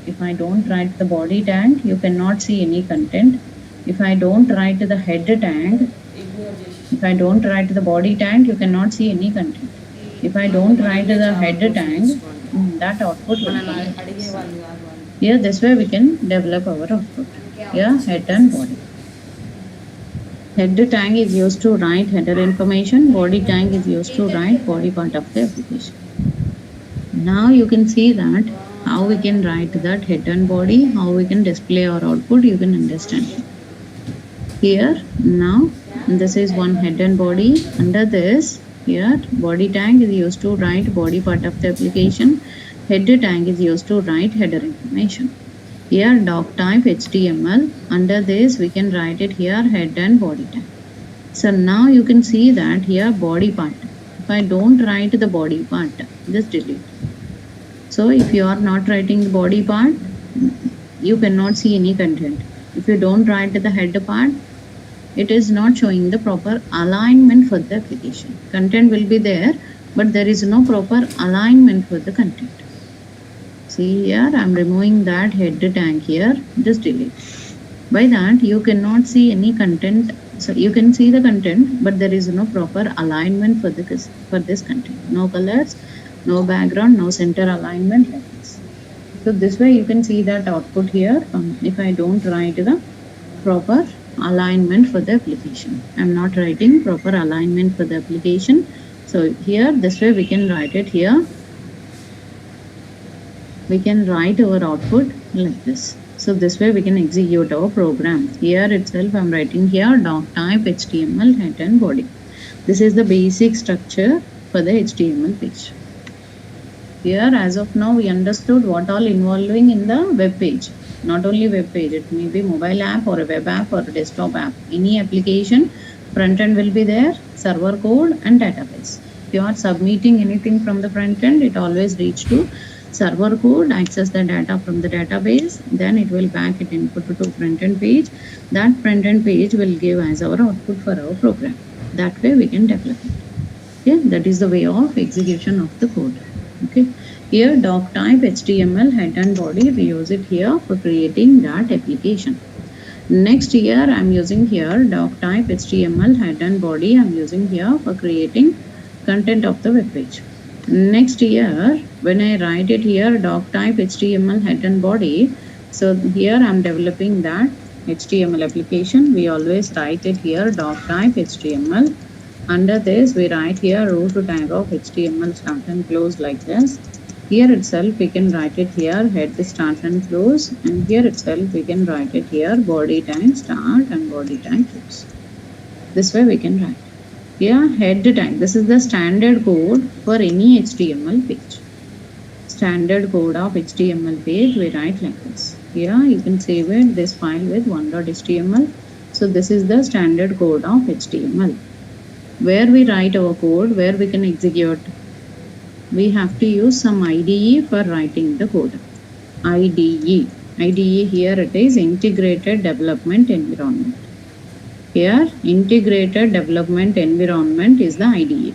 you cannot see any content. If I don't write the head tag, if I don't write the body tag, you cannot see any content. If I don't write the head tag, that output will come. Here, this way we can develop our output. Here, head and body. Head tag is used to write header information. Body tag is used to write body part of the application. Now you can see that how we can write that head and body, how we can display our output, you can understand. Here, now, this is one head and body. Under this, here, body tag is used to write body part of the application. Head tag is used to write header information. Here, doc type, HTML. Under this, we can write it here, head and body tag. So now you can see that here, body part. If I don't write the body part, just delete. So if you are not writing the body part, you cannot see any content. If you don't write the head part, it is not showing the proper alignment for the application. Content will be there, but there is no proper alignment for the content. See here, I am removing that head tag here, just delete. By that, you cannot see any content. So you can see the content, but there is no proper alignment for this content. No colors, no background, no center alignment like this. So this way you can see that output here. If I don't write the proper alignment for the application, I'm not writing proper alignment for the application. So here, this way we can write it here. We can write our output like this. So this way we can execute our program. Here itself I'm writing here doc type, HTML, head and body. This is the basic structure for the HTML page. Here, as of now, we understood what all involving in the web page. Not only web page, it may be mobile app or a web app or a desktop app. Any application, front end will be there, server code and database. If you are submitting anything from the front end, it always reach to server code, access the data from the database, then it will back it input to front end page. That front end page will give as our output for our program. That way we can develop it. Okay, that is the way of execution of the code. Okay, here doc type HTML head and body, we use it here for creating that application. Next here I am using here doc type HTML head and body, I am using here for creating content of the web page. Next here when I write it here doc type HTML head and body, so here I am developing that HTML application. We always write it here doc type HTML. Under this we write here root tag of HTML start and close like this. Here itself we can write it here head start and close, and here itself we can write it here body tag start and body tag close. This way we can write. Here head tag, this is the standard code for any HTML page. Standard code of HTML page we write like this. Here you can save it this file with 1.html. So this is the standard code of HTML. Where we write our code, where we can execute, we have to use some IDE for writing the code. IDE here it is integrated development environment. Here integrated development environment is the IDE.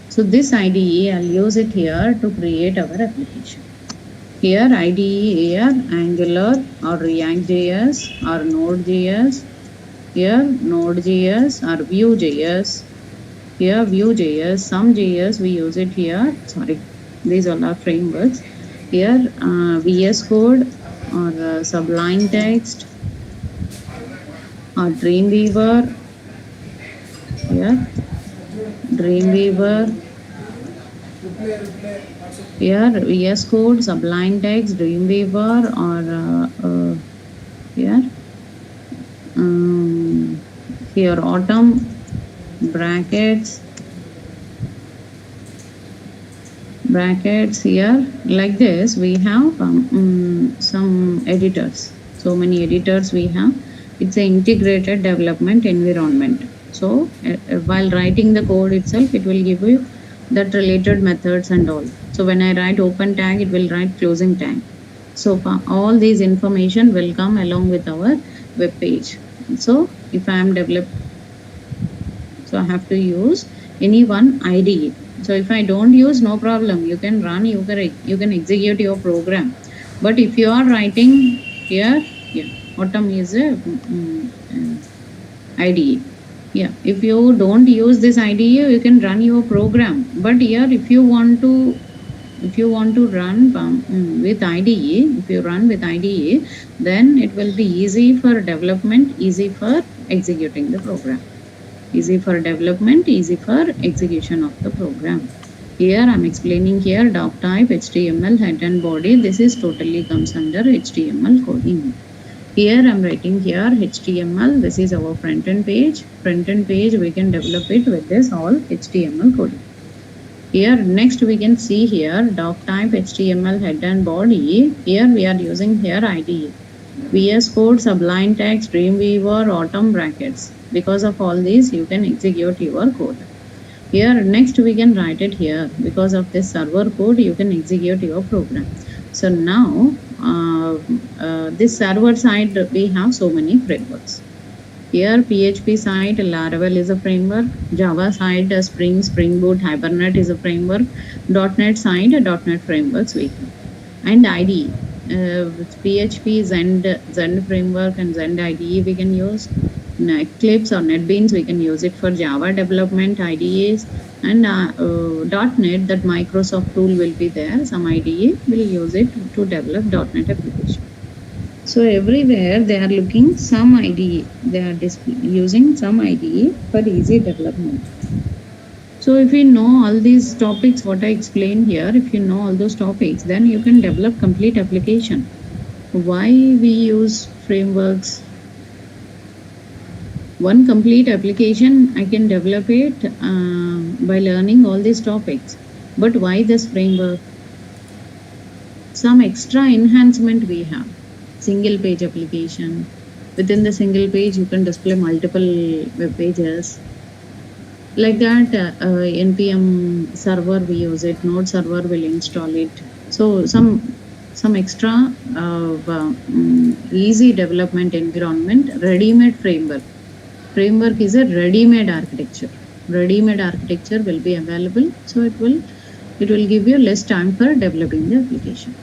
So this IDE I'll use it here to create our application. Here IDE here Angular or React.js or Node.js, here Node.js or Vue.js. Here Vue.js, some JS we use it here. Sorry, these all are frameworks. Here VS Code or Sublime Text or Dreamweaver. Here Dreamweaver. Here VS Code, Sublime Text, Dreamweaver or here Autumn. Brackets here like this. We have some editors, so many editors we have. It's an integrated development environment. So while writing the code itself, it will give you that related methods and all. So when I write open tag, it will write closing tag. So all these information will come along with our web page. So if I am developed, so I have to use any one IDE. So if I don't use, no problem, you can run, you can execute your program. But if you are writing here, Autumn is a IDE. If you don't use this IDE, you can run your program. But here if you want to run with IDE, if you run with IDE, then it will be easy for development, easy for executing the program. Easy for development, easy for execution of the program. Here I am explaining here doc type HTML head and body. This is totally comes under HTML coding. Here I am writing here HTML. This is our front end page. Front end page we can develop it with this all HTML coding. Here next we can see here doc type HTML head and body. Here we are using here IDE. VS Code, Sublime Text, Dreamweaver, Autumn brackets. Because of all these, you can execute your code. Here next we can write it here. Because of this server code, you can execute your program. So now this server side we have so many frameworks. Here PHP side Laravel is a framework. Java side Spring, Spring Boot, Hibernate is a framework. .NET side .NET frameworks we have. And IDE. PHP, Zend framework and Zend IDE we can use. Eclipse or NetBeans we can use it for Java development IDEs, and .NET, that Microsoft tool will be there. Some IDE will use it to develop .NET application. So everywhere they are looking some IDE. They are using some IDE for easy development. So if you know all these topics what I explained here, if you know all those topics, then you can develop complete application. Why we use frameworks? One complete application I can develop it by learning all these topics. But why this framework? Some extra enhancement we have. Single page application. Within the single page, you can display multiple web pages. Like that, npm server we use it, node server will install it. So some extra easy development environment. Ready-made framework. Framework is a ready-made architecture. Ready-made architecture will be available, so it will give you less time for developing the application.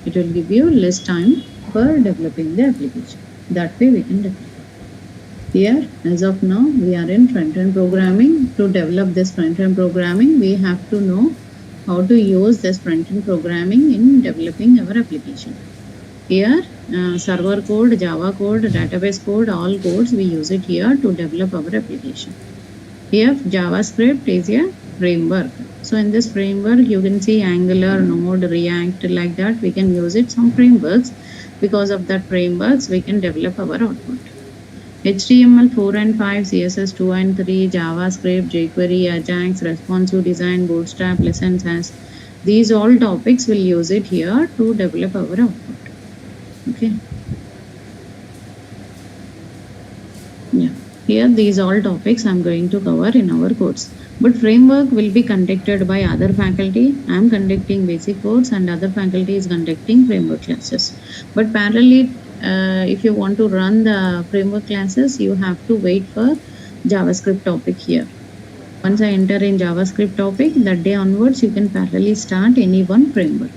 It will give you less time for developing the application. That way we can develop. Here, as of now, we are in front-end programming. To develop this front-end programming, we have to know how to use this front-end programming in developing our application. Here, server code, Java code, database code, all codes we use it here to develop our application. Here, JavaScript is a framework. So in this framework, you can see Angular, Node, React, like that. We can use it, some frameworks. Because of that frameworks, we can develop our output. HTML 4 and 5, CSS 2 and 3, JavaScript, jQuery, Ajax, responsive design, Bootstrap, lessons as. These all topics will use it here to develop our output. Okay. Yeah. Here these all topics I'm going to cover in our course. But framework will be conducted by other faculty. I am conducting basic course and other faculty is conducting framework classes. But parallelly, if you want to run the framework classes, you have to wait for JavaScript topic here. Once I enter in JavaScript topic, that day onwards, you can parallelly start any one framework.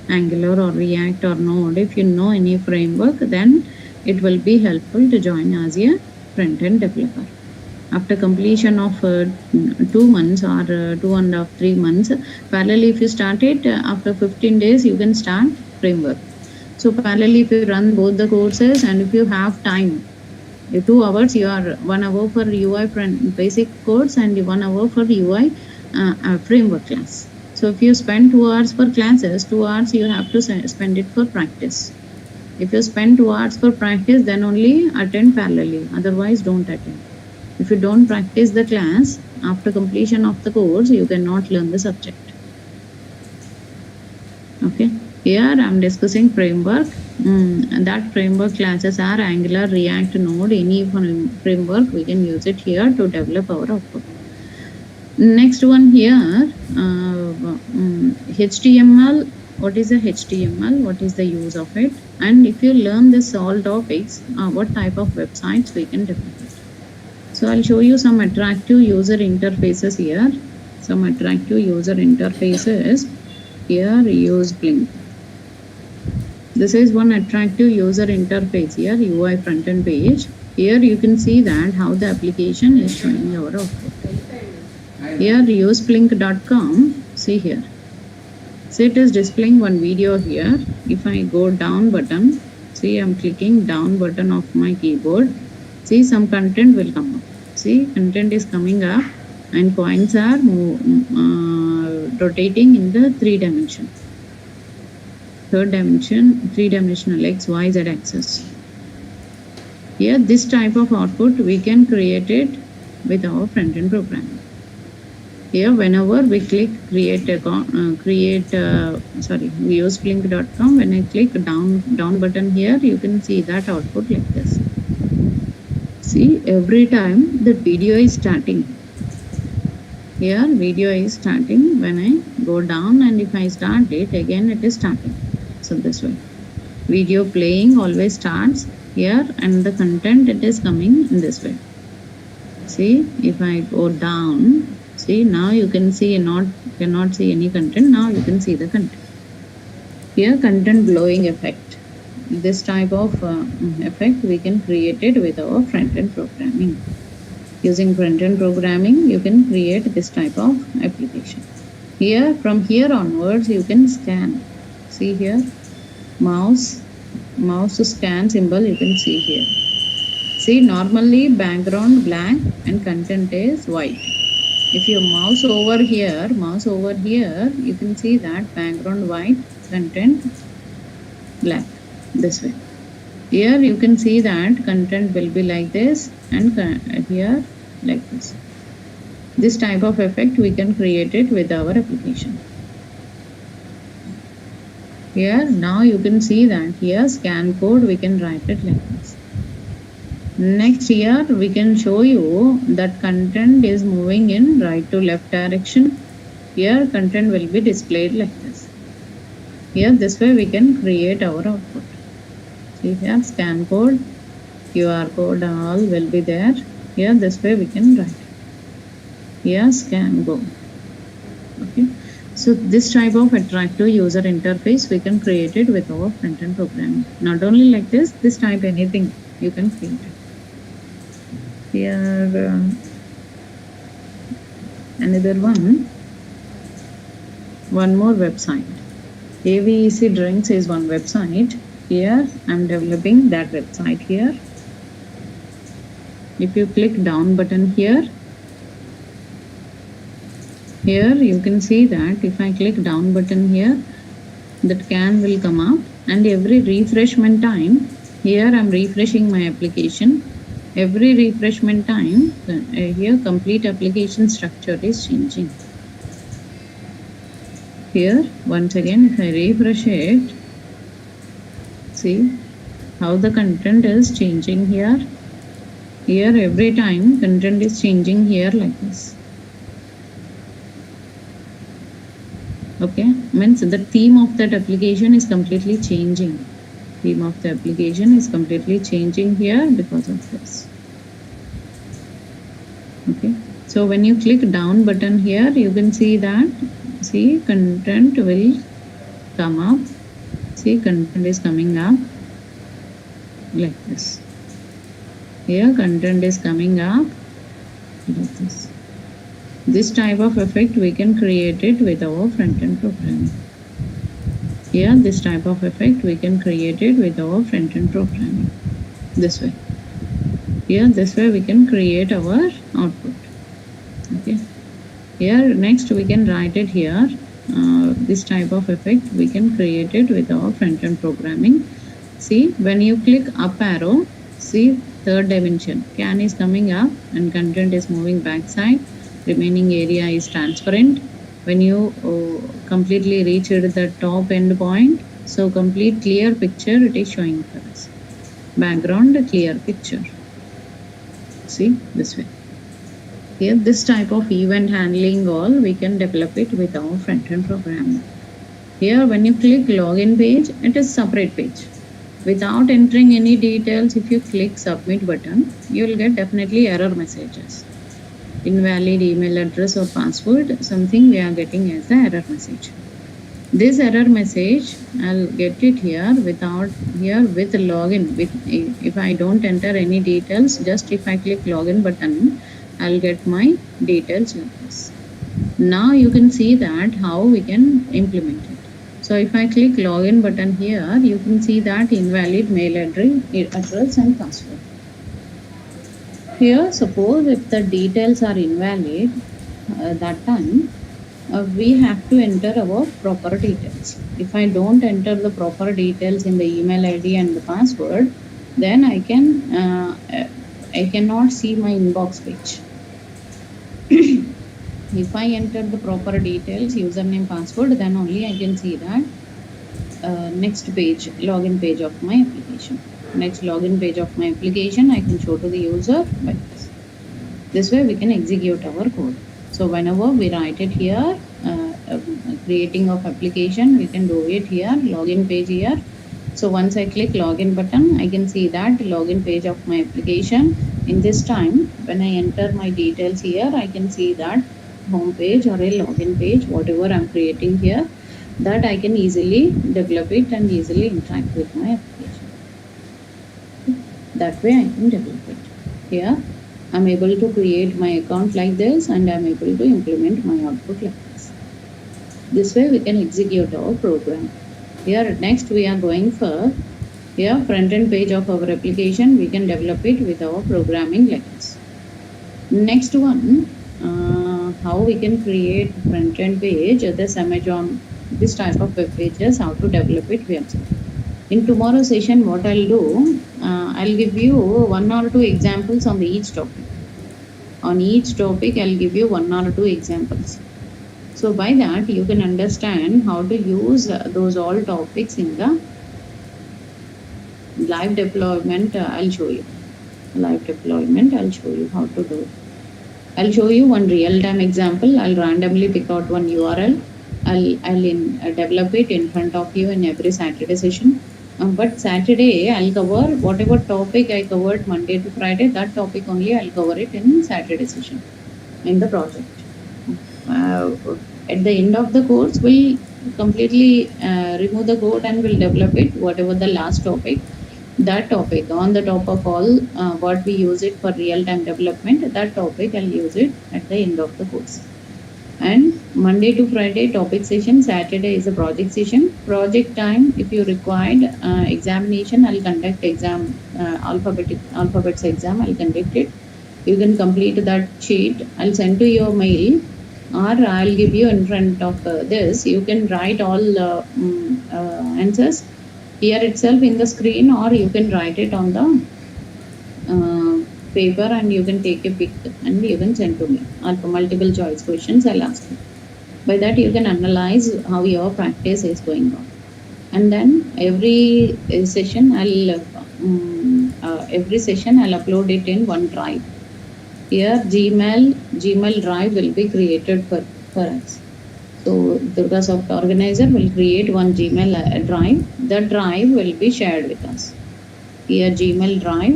Angular or React or Node. If you know any framework, then it will be helpful to join as a front-end developer. After completion of 2 months or 2.5, 3 months, parallelly if you start it, after 15 days, you can start framework. So parallelly if you run both the courses and if you have time, 2 hours, you are 1 hour for UI basic course and 1 hour for UI framework class. So if you spend 2 hours for classes, 2 hours you have to spend it for practice. If you spend 2 hours for practice, then only attend parallelly. Otherwise, don't attend. If you don't practice the class, after completion of the course, you cannot learn the subject. Okay. Here I am discussing framework. And that framework classes are Angular, React, Node, any framework, we can use it here to develop our output. Next one here, HTML. What is a HTML? What is the use of it? And if you learn this all topics, what type of websites we can develop. So I'll show you some attractive user interfaces here. Some attractive user interfaces. Here, use Blink. This is one attractive user interface here, UI front-end page. Here you can see that how the application is showing our output. Here useblink.com, see here. So it is displaying one video here. If I go down button, see I'm clicking down button of my keyboard. See some content will come up. See content is coming up and coins are rotating in the 3 dimension. Third dimension, 3-dimensional X, Y, Z axis. Here this type of output we can create it with our front-end programming. Here whenever we click we use blink.com, when I click down button here, you can see that output like this. See, every time the video is starting. Here video is starting when I go down, and if I start it again, it is starting. So this way, video playing always starts here, and the content it is coming in this way. See, if I go down, see now you can see cannot see any content. Now you can see the content. Here content blowing effect. This type of effect we can create it with our front-end programming. Using front-end programming, you can create this type of application. Here, from here onwards, you can scan. See here, mouse scan symbol you can see here. See, normally background black and content is white. If you mouse over here, you can see that background white, content black, this way. Here you can see that content will be like this, and here like this. This type of effect we can create it with our application. Here now you can see that here scan code we can write it like this. Next here we can show you that content is moving in right to left direction. Here content will be displayed like this. Here this way we can create our output. See here scan code, QR code all will be there. Here this way we can write. Here scan go. Okay. So this type of attractive user interface we can create it with our front-end programming. Not only like this type anything you can create it. Here another one more website. AVEC Drinks is one website. Here I am developing that website here. If you click down button here you can see that if I click down button here, that can will come up, and every refreshment time, here I am refreshing my application. Every refreshment time, here complete application structure is changing. Here once again if I refresh it, see how the content is changing here. Here every time content is changing here like this. Okay, means the theme of that application is completely changing. Theme of the application is completely changing here because of this. Okay, so when you click down button here, you can see that, see content will come up. See content is coming up like this. Here content is coming up like this. This type of effect we can create it with our front-end programming. Here this type of effect we can create it with our front-end programming. This way. Here this way we can create our output. Okay. Here next we can write it here. This type of effect we can create it with our front-end programming. See when you click up arrow, see third dimension. Can is coming up and content is moving backside. Remaining area is transparent. When you completely reach the top end point, so complete clear picture it is showing for us. Background clear picture. See this way. Here this type of event handling all we can develop it with our front-end programming. Here when you click login page, it is separate page. Without entering any details, if you click submit button, you will get definitely error messages. Invalid email address or password, something we are getting as the error message. This error message I'll get it here without here with login. With if I don't enter any details, just if I click login button, I'll get my details like this. Now you can see that how we can implement it. So if I click login button here, you can see that invalid mail address and password. Here suppose if the details are invalid, that time we have to enter our proper details. If I don't enter the proper details in the email ID and the password, then I cannot see my inbox page. If I enter the proper details, username, password, then only I can see that next page, login page of my application. Next login page of my application I can show to the user like this. This way we can execute our code. So whenever we write it here, creating of application, we can do it here, login page here. So once I click login button, I can see that login page of my application. In this time, when I enter my details here, I can see that home page or a login page, whatever I'm creating here, that I can easily develop it and easily interact with my application. That way I can develop it. Here I'm able to create my account like this and I'm able to implement my output like this. This way we can execute our program. Here next we are going for here front end page of our application. We can develop it with our programming like this. Next one, how we can create front end page, this Amazon, this type of web pages, how to develop it we observe. In tomorrow's session, what I'll do, I'll give you 1 or 2 examples on each topic. On each topic, I'll give you 1 or 2 examples. So by that, you can understand how to use those all topics in the live deployment. I'll show you. Live deployment, I'll show you how to do it. I'll show you one real-time example. I'll randomly pick out one URL. I'll develop it in front of you in every Saturday session. But Saturday, I'll cover whatever topic I covered Monday to Friday, that topic only I'll cover it in Saturday session in the project. At the end of the course, we'll completely remove the code and we'll develop it, whatever the last topic, that topic on the top of all what we use it for real-time development, that topic I'll use it at the end of the course. And Monday to Friday topic session, Saturday is a project session. Project time, if you required examination, I'll conduct exam, alphabets exam, I'll conduct it. You can complete that sheet. I'll send to your mail, or I'll give you in front of this. You can write all answers here itself in the screen, or you can write it on the paper and you can take a pic and you can send to me. Or for multiple choice questions, I'll ask you. By that, you can analyze how your practice is going on. And then every session, I'll upload it in one drive. Here, Gmail drive will be created for us. So Durga Soft Organizer will create one Gmail drive. That drive will be shared with us. Here Gmail drive,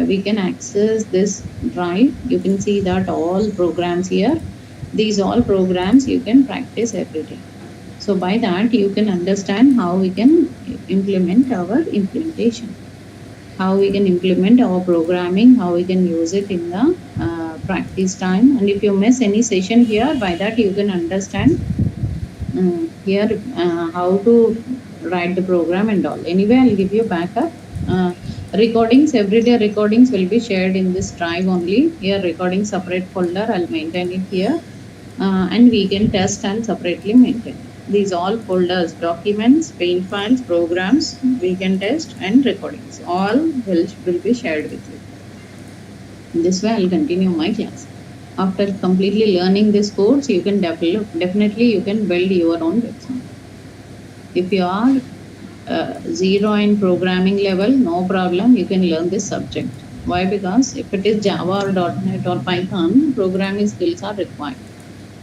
we can access this drive. You can see that all programs here. These all programs you can practice every day. So by that you can understand how we can implement our implementation, how we can implement our programming, how we can use it in the practice time. And if you miss any session here, by that you can understand here how to write the program and all. Anyway, I'll give you backup. Recordings, everyday recordings will be shared in this drive only. Here recording separate folder, I'll maintain it here. And we can test and separately maintain. These all folders, documents, paint files, programs, we can test, and recordings, all will be shared with you. This way I'll continue my class. After completely learning this course, you can definitely you can build your own website. If you are zero in programming level, no problem, you can learn this subject. Why? Because if it is Java or .NET or Python, programming skills are required.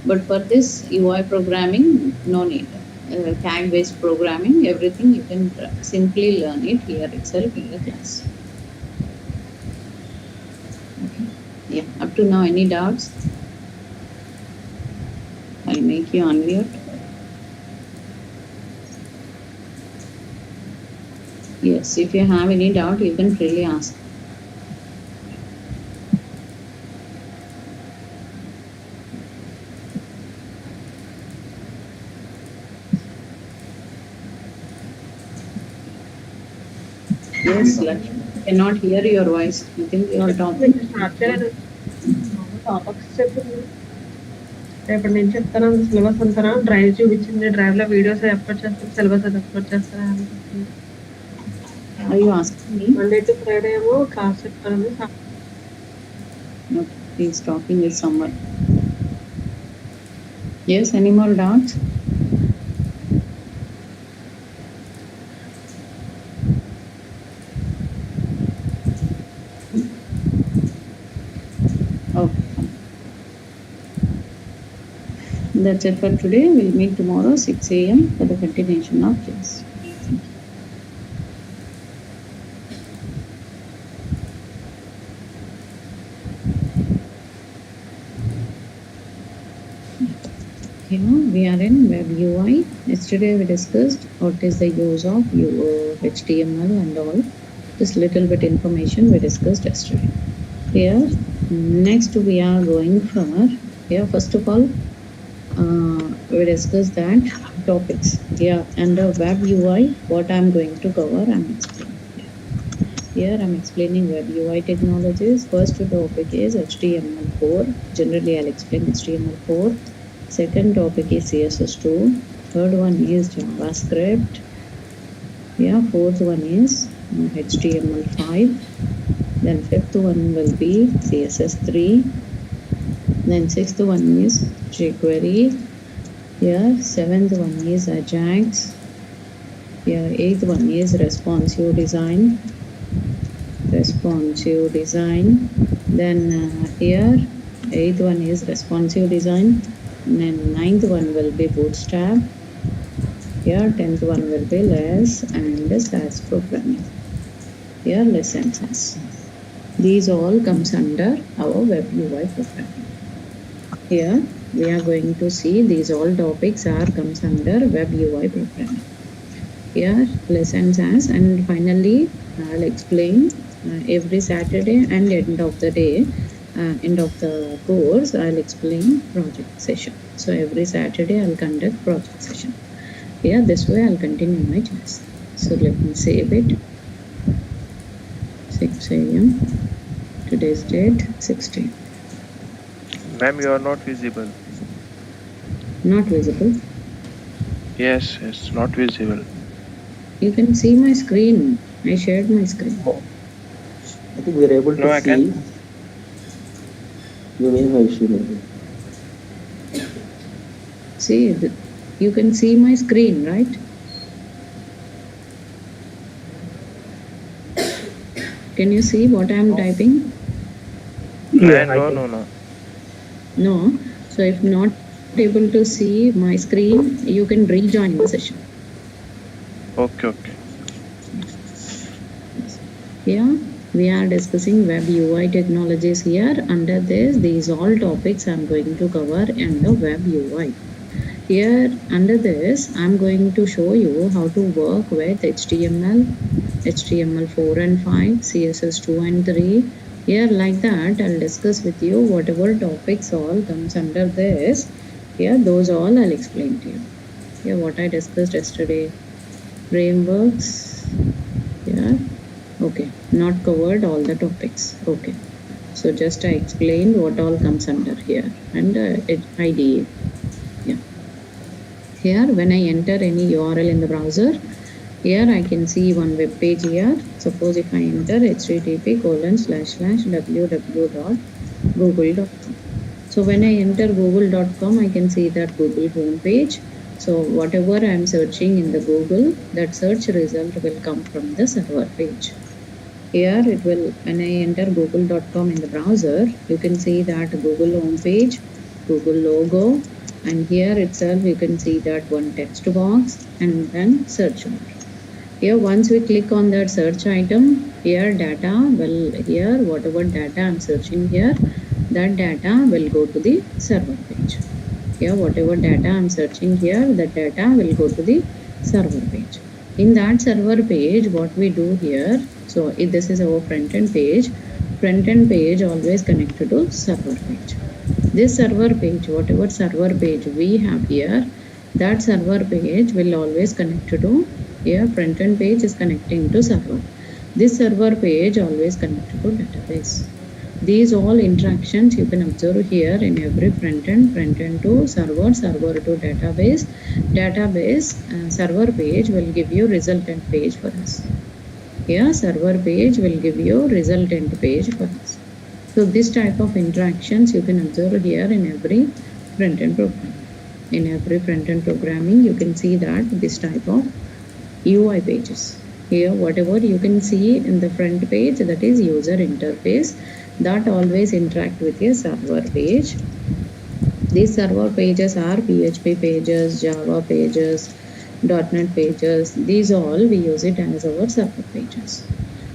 But for this UI programming, no need. Tag based programming, everything you can simply learn it here itself in the class. Okay. Yeah, up to now, any doubts? I'll make you unmute. Yes, if you have any doubt, you can freely ask. Yes, Lakshmi. Cannot hear your voice. I think you are talking. Topics చెప్పింది రేపటి నుంచి చెప్తాను. Syllabus అంతా drive చూపించింది. Drive లో videos upload చేస్తాను, syllabus అది upload చేస్తాను అని చెప్పింది. Are you asking me? Monday to Friday ఏమో క్లాస్ చెప్తాను. No, he's talking with someone. Yes, any more doubts? Okay. That's it for today. We'll meet tomorrow 6 a.m. for the continuation of class. Here we are in Web UI. Yesterday we discussed what is the use of HTML and all. Just little bit information we discussed yesterday. Here next we are going for here. First of all, we discussed that topics. Here under Web UI, what I am going to cover, I am explaining. Here I am explaining Web UI technologies. First topic is HTML4. Generally, I'll explain HTML4. Second topic is CSS2. Third one is JavaScript. Yeah, fourth one is HTML5. Then fifth one will be CSS3. Then sixth one is jQuery. Here seventh one is Ajax. Here eighth one is responsive design. Then here eighth one is responsive design. And then ninth one will be Bootstrap. Here 10th one will be less and SAS programming. Here less and SAS. These all comes under our web UI programming. Here we are going to see these all topics comes under web UI programming. Here lesson SAS, and finally I'll explain every Saturday and end of the day, end of the course, I'll explain project session. So every Saturday I'll conduct project session. Yeah, this way I'll continue my class. So let me save it. 6 a.m. Today's date 16. Ma'am, you are not visible. Not visible. Yes, it's not visible. You can see my screen. I shared my screen. I think we're able to No, I see. can. You may have issue maybe. See, you can see my screen, right? Can you see what I am typing? Yeah, No. No. So if not able to see my screen, you can rejoin the session. Okay. Here we are discussing web UI technologies here. Under this, these all topics I'm going to cover under web UI. Here under this, I'm going to show you how to work with HTML, HTML4 and 5, CSS 2 and 3. Here like that, I'll discuss with you whatever topics all comes under this. Here those all I'll explain to you. Here what I discussed yesterday. Frameworks. Yeah. Okay. Not covered all the topics. Okay. So just I explained what all comes under here and IDE. Yeah. Here when I enter any URL in the browser, here I can see one web page here. Suppose if I enter http://www.google.com. So when I enter google.com, I can see that Google home page. So whatever I am searching in the Google, that search result will come from the server page. Here it will, when I enter google.com in the browser, you can see that Google home page, Google logo, and here itself you can see that one text box and then search bar. Here once we click on that search item, here data will, here whatever data I'm searching here, that data will go to the server page. Here whatever data I'm searching here, that data will go to the server page. In that server page, what we do here, so if this is our front end page always connected to server page. This server page, whatever server page we have here, that server page will always connect to, here front end page is connecting to server. This server page always connected to database. These all interactions you can observe here in every front end to server, server to database, server page will give you resultant page for us. Here server page will give you resultant page for us. So this type of interactions you can observe here in every front end program. In every front end programming, you can see that this type of UI pages. Here whatever you can see in the front page, that is user interface, that always interact with your server page. These server pages are PHP pages, Java pages, .NET pages. These all we use it as our server pages.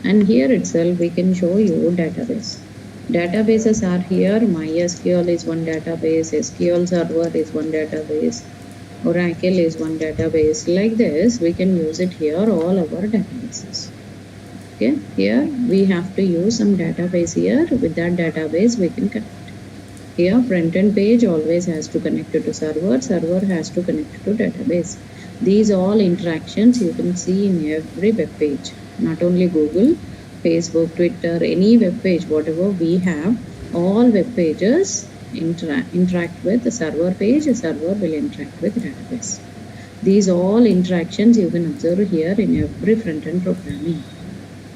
And here itself we can show you database. Databases are here. MySQL is one database, SQL Server is one database, Oracle is one database. Like this we can use it here, all our databases. Okay, here we have to use some database here. With that database we can connect. Here front end page always has to connect to server, server has to connect to database. These all interactions you can see in every web page, not only Google, Facebook, Twitter, any web page, whatever we have, all web pages interact with the server page, the server will interact with database. These all interactions you can observe here in every front end programming.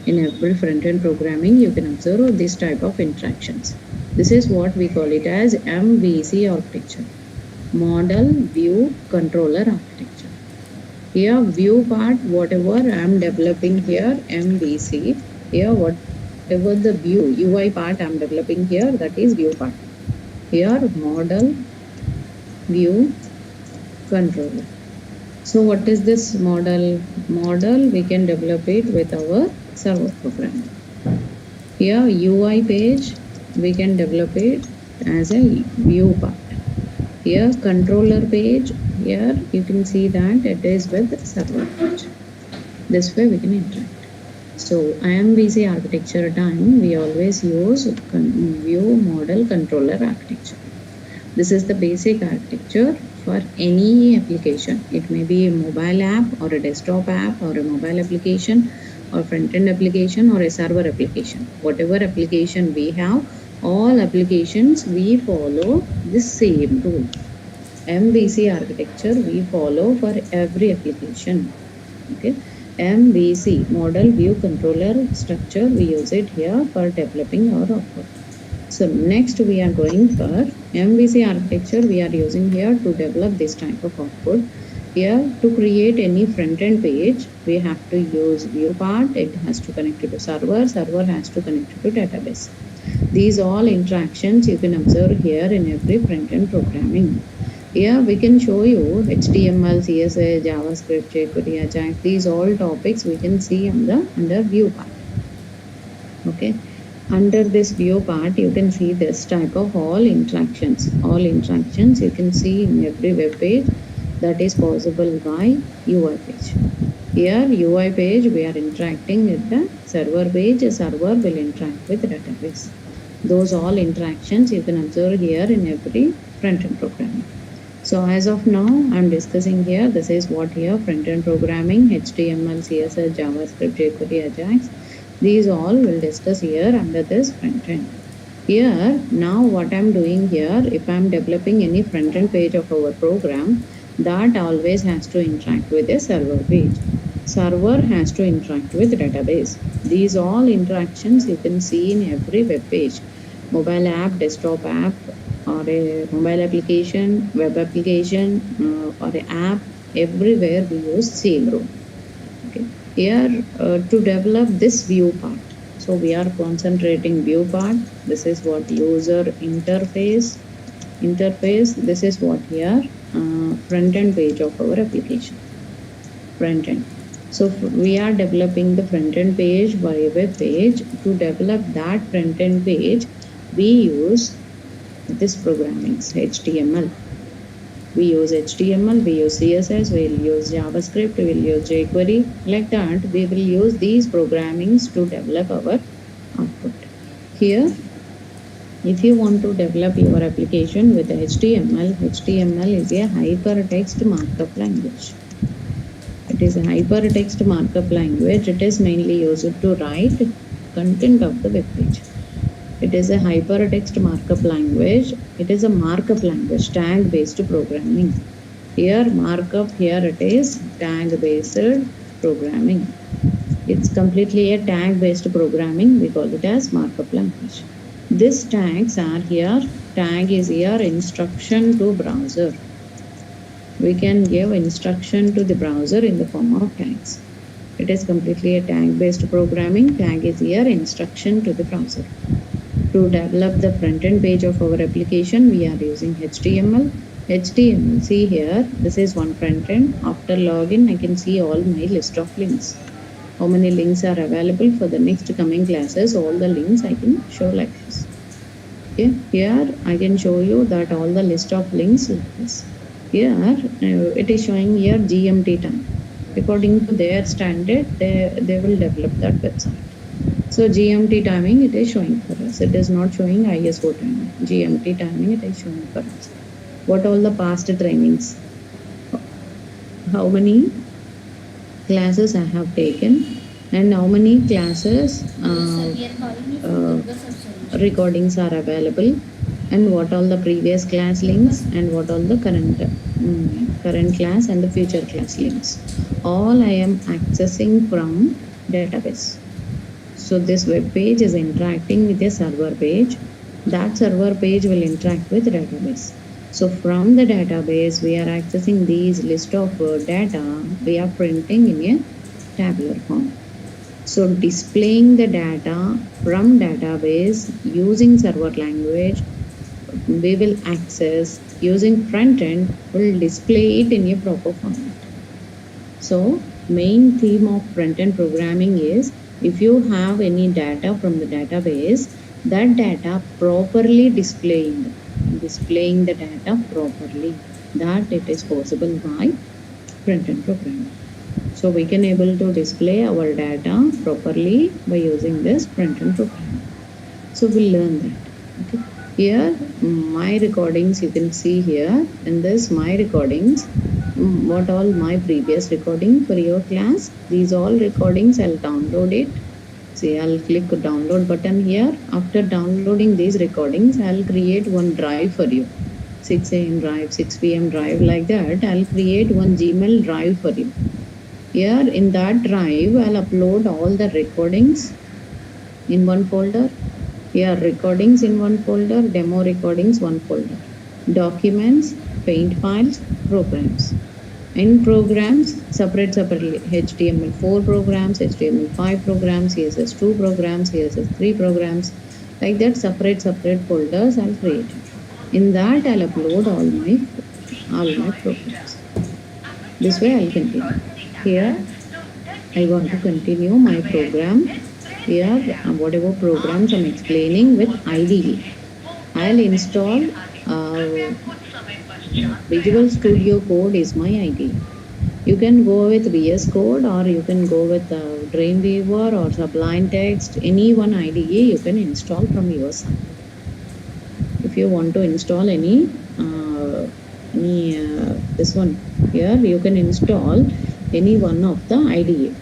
In every front end programming, you can observe this type of interactions. This is what we call it as MVC architecture, model view controller architecture. Here view part, whatever I am developing here, MVC, here whatever the view UI part I am developing here, that is view part. Here model view controller. So what is this model? Model, we can develop it with our server program. Here UI page, we can develop it as a view part. Here controller page, here you can see that it is with server page. This way we can interact. So IMVC architecture time, we always use view model controller architecture. This is the basic architecture for any application. It may be a mobile app or a desktop app or a mobile application or front-end application or a server application. Whatever application we have, all applications we follow this same rule. MVC architecture we follow for every application. Okay, MVC, model view controller structure, we use it here for developing our output. So next we are going for MVC architecture. We are using here to develop this type of output. Here to create any front-end page, we have to use view part. It has to connect to server. Server has to connect to database. These all interactions you can observe here in every front-end programming. Here we can show you HTML, CSS, JavaScript, jQuery, Ajax. These all topics we can see under view part. Okay. Under this view part, you can see this type of all interactions. All interactions you can see in every web page that is possible by UI page. Here UI page, we are interacting with the server page. A server will interact with the database. Those all interactions you can observe here in every front-end programming. So as of now, I'm discussing here, this is what here, front-end programming, HTML, CSS, JavaScript, jQuery, Ajax. These all will discuss here under this front-end. Here, now what I'm doing here, if I'm developing any front-end page of our program, that always has to interact with a server page. Server has to interact with database. These all interactions you can see in every web page. Mobile app, desktop app, or a mobile application, web application, or an app, everywhere we use same rule. Okay. Here to develop this view part, so we are concentrating view part. This is what user interface. This is what here front end page of our application. Front end. So we are developing the front end page by a web page. To develop that front end page, we use this programming HTML. We use HTML, we use CSS, we will use JavaScript, we will use jQuery. Like that, we will use these programmings to develop our output. Here, if you want to develop your application with HTML, HTML is a hypertext markup language. It is a hypertext markup language. It is mainly used to write content of the web page. It is a hypertext markup language. It is a markup language, tag-based programming. Here markup, here it is tag-based programming. It's completely a tag-based programming. We call it as markup language. These tags are here. Tag is here instruction to browser. We can give instruction to the browser in the form of tags. It is completely a tag-based programming. Tag is here instruction to the browser. To develop the front-end page of our application, we are using HTML. HTML, see here, this is one front-end. After login, I can see all my list of links. How many links are available for the next coming classes? All the links I can show like this. Okay, here I can show you that all the list of links like this. Here, it is showing here GMT time. According to their standard, they will develop that website. So GMT timing it is showing for us. It is not showing ISO timing. GMT timing it is showing for us. What all the past trainings? How many classes I have taken and how many classes recordings are available and what all the previous class links and what all the current class and the future class links. All I am accessing from database. So this web page is interacting with a server page. that server page will interact with database. So from the database, we are accessing these list of data we are printing in a tabular form. So displaying the data from database using server language, we will access using front end, will display it in a proper format. So main theme of front end programming is if you have any data from the database, that data properly displaying the data properly, that it is possible by front end programming. So we can able to display our data properly by using this front end programming. So we'll learn that. Okay. Here my recordings you can see here in this my recordings what all my previous recording for your class. These all recordings I'll download it. See, I'll click download button here. After downloading these recordings, I'll create one drive for you. 6 a.m. drive, 6 p.m. drive, like that. I'll create one Gmail drive for you. Here in that drive, I'll upload all the recordings in one folder. Here recordings in one folder, demo recordings one folder, documents, paint files, programs. In programs, separately, HTML4 programs, HTML5 programs, CSS2 programs, CSS3 programs, like that separate folders I'll create. In that I'll upload all my programs. This way I'll continue. Here I want to continue my program. Here whatever programs I'm explaining with IDE. I'll install Visual Studio Code is my IDE. You can go with VS Code or you can go with Dreamweaver or Sublime Text. Any one IDE you can install from your side. If you want to install any this one here, you can install any one of the IDE.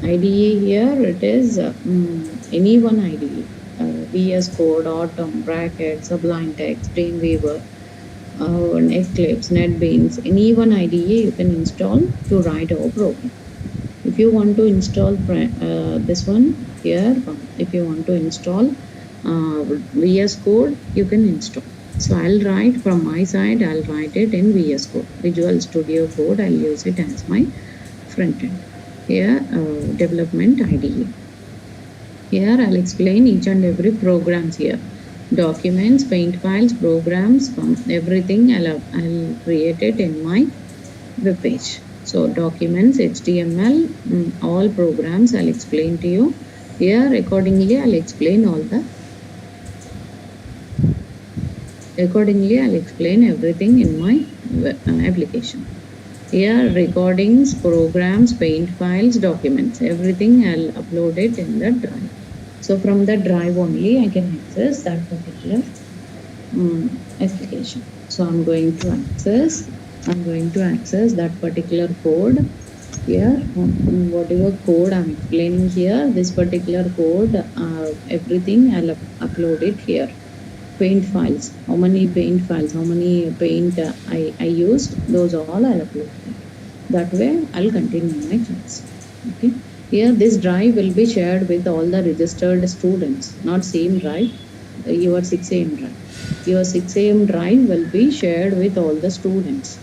IDE here it is any one IDE. VS Code, Atom, Bracket, Sublime Text, Dreamweaver, Eclipse, NetBeans, any one IDE you can install to write our program. If you want to install this one here, if you want to install VS Code, you can install. So I'll write from my side, I'll write it in VS Code, Visual Studio Code. I'll use it as my front end. Here, development IDE. Here I'll explain each and every programs here. Documents, paint files, programs, everything I'll create it in my web page. So documents, HTML, all programs I'll explain to you. Here accordingly I'll explain everything in my application. Here recordings, programs, paint files, documents, everything I'll upload it in the drive. So from the drive only I can access that particular application. So I'm going to access that particular code. Here whatever code I'm explaining here, this particular code, everything I'll upload it here. Paint files, how many paint I used, those all I'll upload it. That way I'll continue my class. Okay. Here this drive will be shared with all the registered students, not same drive, your 6 a.m. drive. Your 6 a.m. drive will be shared with all the students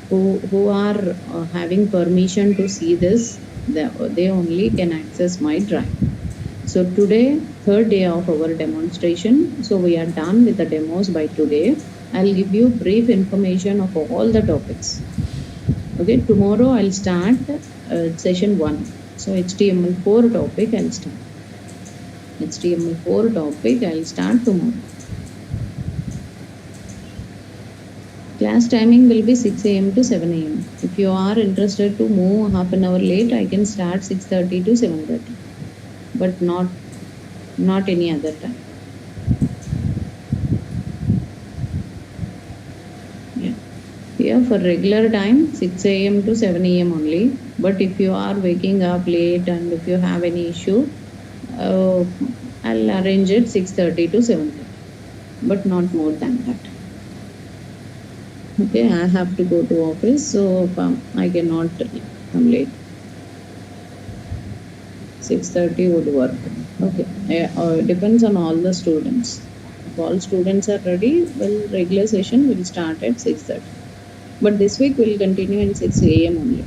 who are having permission to see this. They only can access my drive. So today, third day of our demonstration. So we are done with the demos by today. I'll give you brief information of all the topics. Okay, tomorrow I'll start session 1. So HTML4 topic I'll start. HTML4 topic I'll start tomorrow. Class timing will be 6 a.m. to 7 a.m. If you are interested to move half an hour late, I can start 6:30 to 7:30. But not any other time. Yeah. Here for regular time 6 a.m. to 7 a.m. only. But if you are waking up late and if you have any issue, I'll arrange it 6:30 to 7:30. But not more than that. Okay, I have to go to office, so I cannot come late. 6:30 would work. Okay, depends on all the students. If all students are ready, well, regular session will start at 6:30. But this week will continue in 6 a.m. only.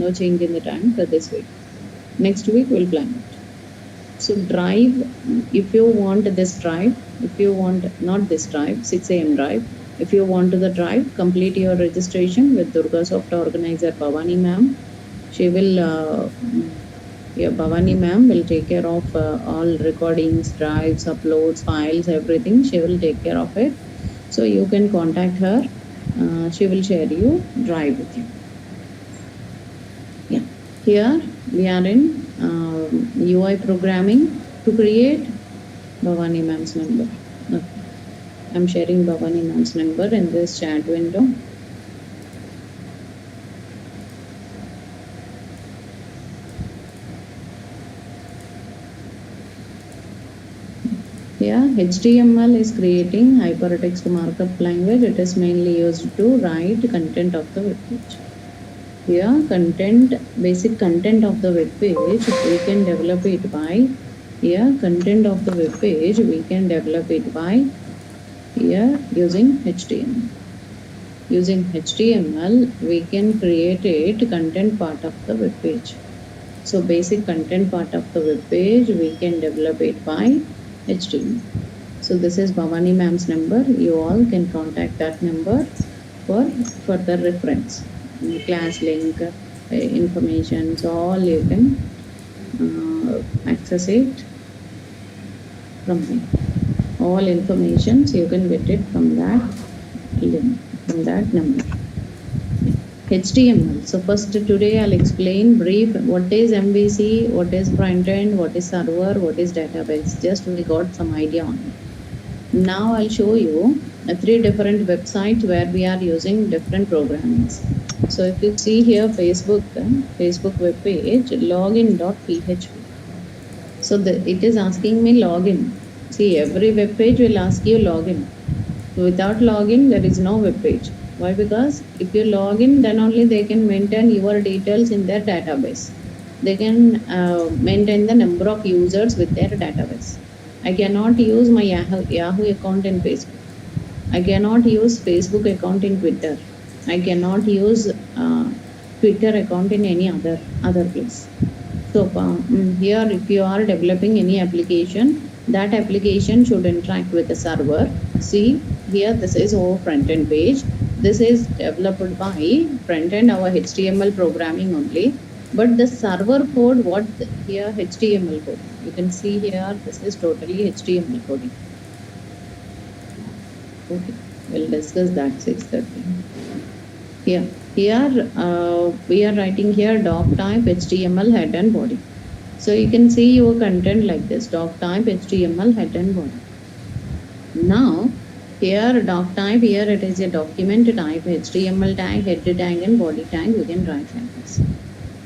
No change in the time for this week. Next week we'll plan it. So drive, if you want this drive, if you want not this drive, 6 a.m. drive, if you want the drive, complete your registration with Durga Soft organizer Bhavani ma'am. She will, Bhavani ma'am will take care of all recordings, drives, uploads, files, everything. She will take care of it. So you can contact her. She will share you drive with you. Yeah. Here we are in UI programming to create Bhavani ma'am's number. Okay. I'm sharing Bhavani ma'am's number in this chat window. Here HTML is creating hypertext markup language. It is mainly used to write content of the web page. Here content, basic content of the web page, we can develop it by content of the web page we can develop it by using HTML. Using HTML we can create it content part of the web page. So basic content part of the web page we can develop it by HTML. So this is Bhavani ma'am's number. You all can contact that number for further reference. Class link, information, so all you can access it from there. All informations you can get it from that link, from that number. HTML. So first today I'll explain brief what is MVC, what is front end, what is server, what is database. Just we got some idea on it. Now I'll show you 3 different websites where we are using different programmings. So if you see here Facebook web page, login.php. So it is asking me login. See, every web page will ask you login. Without login, there is no web page. Why? Because if you log in, then only they can maintain your details in their database. They can maintain the number of users with their database. I cannot use my Yahoo account in Facebook. I cannot use Facebook account in Twitter. I cannot use Twitter account in any other place. So here, if you are developing any application, that application should interact with the server. See here, this is our front end page. This is developed by front end, our HTML programming only. But the server code, what here HTML code. You can see here, this is totally HTML coding. Okay, we'll discuss that 6:30. Here we are writing here doc type HTML head and body. So you can see your content like this, doc type HTML head and body. Now here doc type, here it is a document type, HTML tag, head tag and body tag. We can write like this.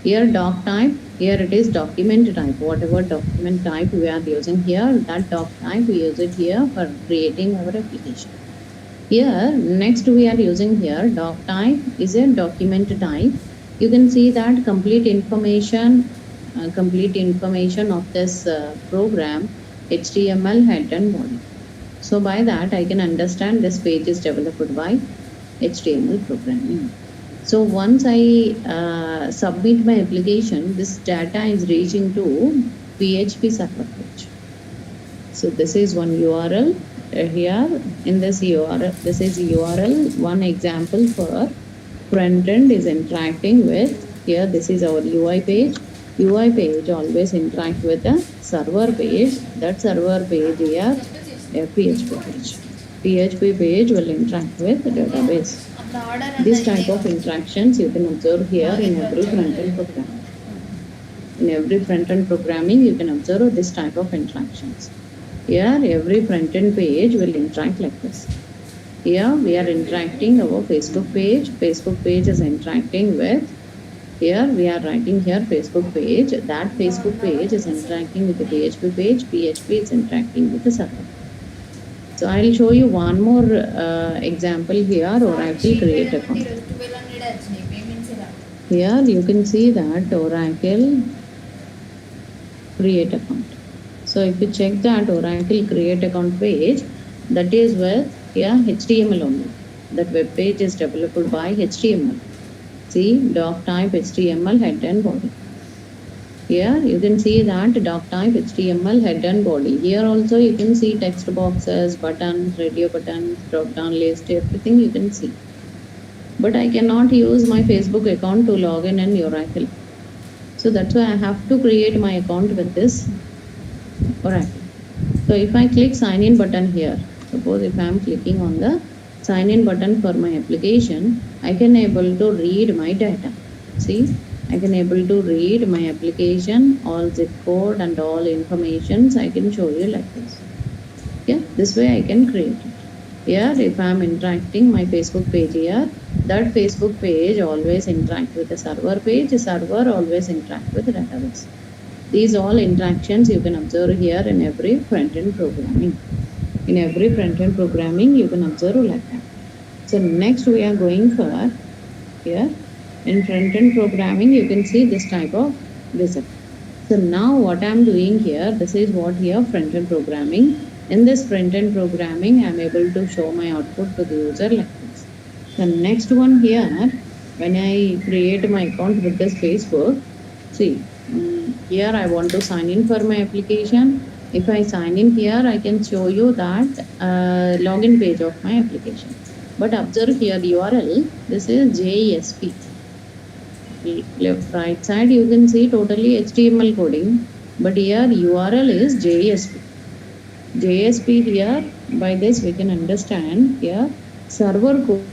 Here doc type, here it is document type. Whatever document type we are using here, that doc type we use it here for creating our application. Here next we are using here doc type is a document type. You can see that complete information of this program, HTML head and body. So by that I can understand this page is developed by HTML programming. So once I submit my application, this data is reaching to PHP server page. So this is one URL. Here in this URL, this is URL, one example for front end is interacting with. Here this is our UI page. UI page always interact with the server page. That server page here a PHP page. PHP page will interact with the database. This type of interactions you can observe here in every front-end program. In every front-end programming, you can observe this type of interactions. Here, every front-end page will interact like this. Here, we are interacting our Facebook page. Facebook page is interacting with. Here, we are writing here Facebook page. That Facebook page is interacting with the PHP page. PHP is interacting with the server. So I'll show you one more example here, Oracle create account. Here you can see that Oracle create account. So if you check that Oracle create account page, That is with HTML only. That web page is developed by HTML. See, doc type HTML head and body. Here you can see that doc type HTML head and body. Here also you can see text boxes, buttons, radio buttons, drop down list, everything you can see. But I cannot use my Facebook account to log in Oracle. So that's why I have to create my account with this Oracle. So if I click sign in button here, suppose if I am clicking on the sign in button for my application, I can able to read my data. See, I can able to read my application, all zip code and all informations I can show you like this. Okay, this way I can create it. Here if I am interacting my Facebook page here, that Facebook page always interact with the server page, server always interact with the database. These all interactions you can observe here in every front-end programming. In every front-end programming you can observe like that. So next we are going for here in front-end programming you can see this type of result. So now what I am doing here, this is what here front-end programming. In this front-end programming I am able to show my output to the user like this. The next one here, when I create my account with this Facebook, see here I want to sign in for my application. If I sign in here, I can show you that login page of my application. But observe here URL, this is JSP. Left right side you can see totally HTML coding, but here URL is JSP. JSP here, by this we can understand here server code.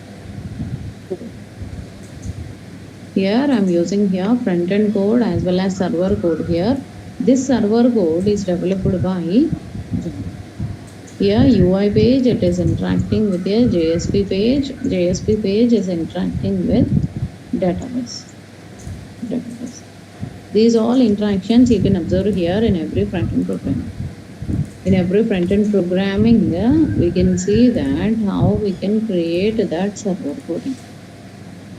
Here I am using here front end code as well as server code here. This server code is developed by here UI page, it is interacting with a JSP page. JSP page is interacting with database. These all interactions you can observe here in every front end programming. In every front-end programming, we can see that how we can create that server coding.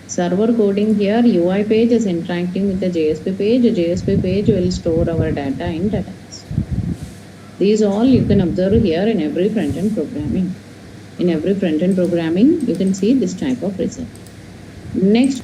Server coding here, UI page is interacting with the JSP page. JSP page will store our data in database. These all you can observe here in every front-end programming. In every front-end programming, you can see this type of result. Next,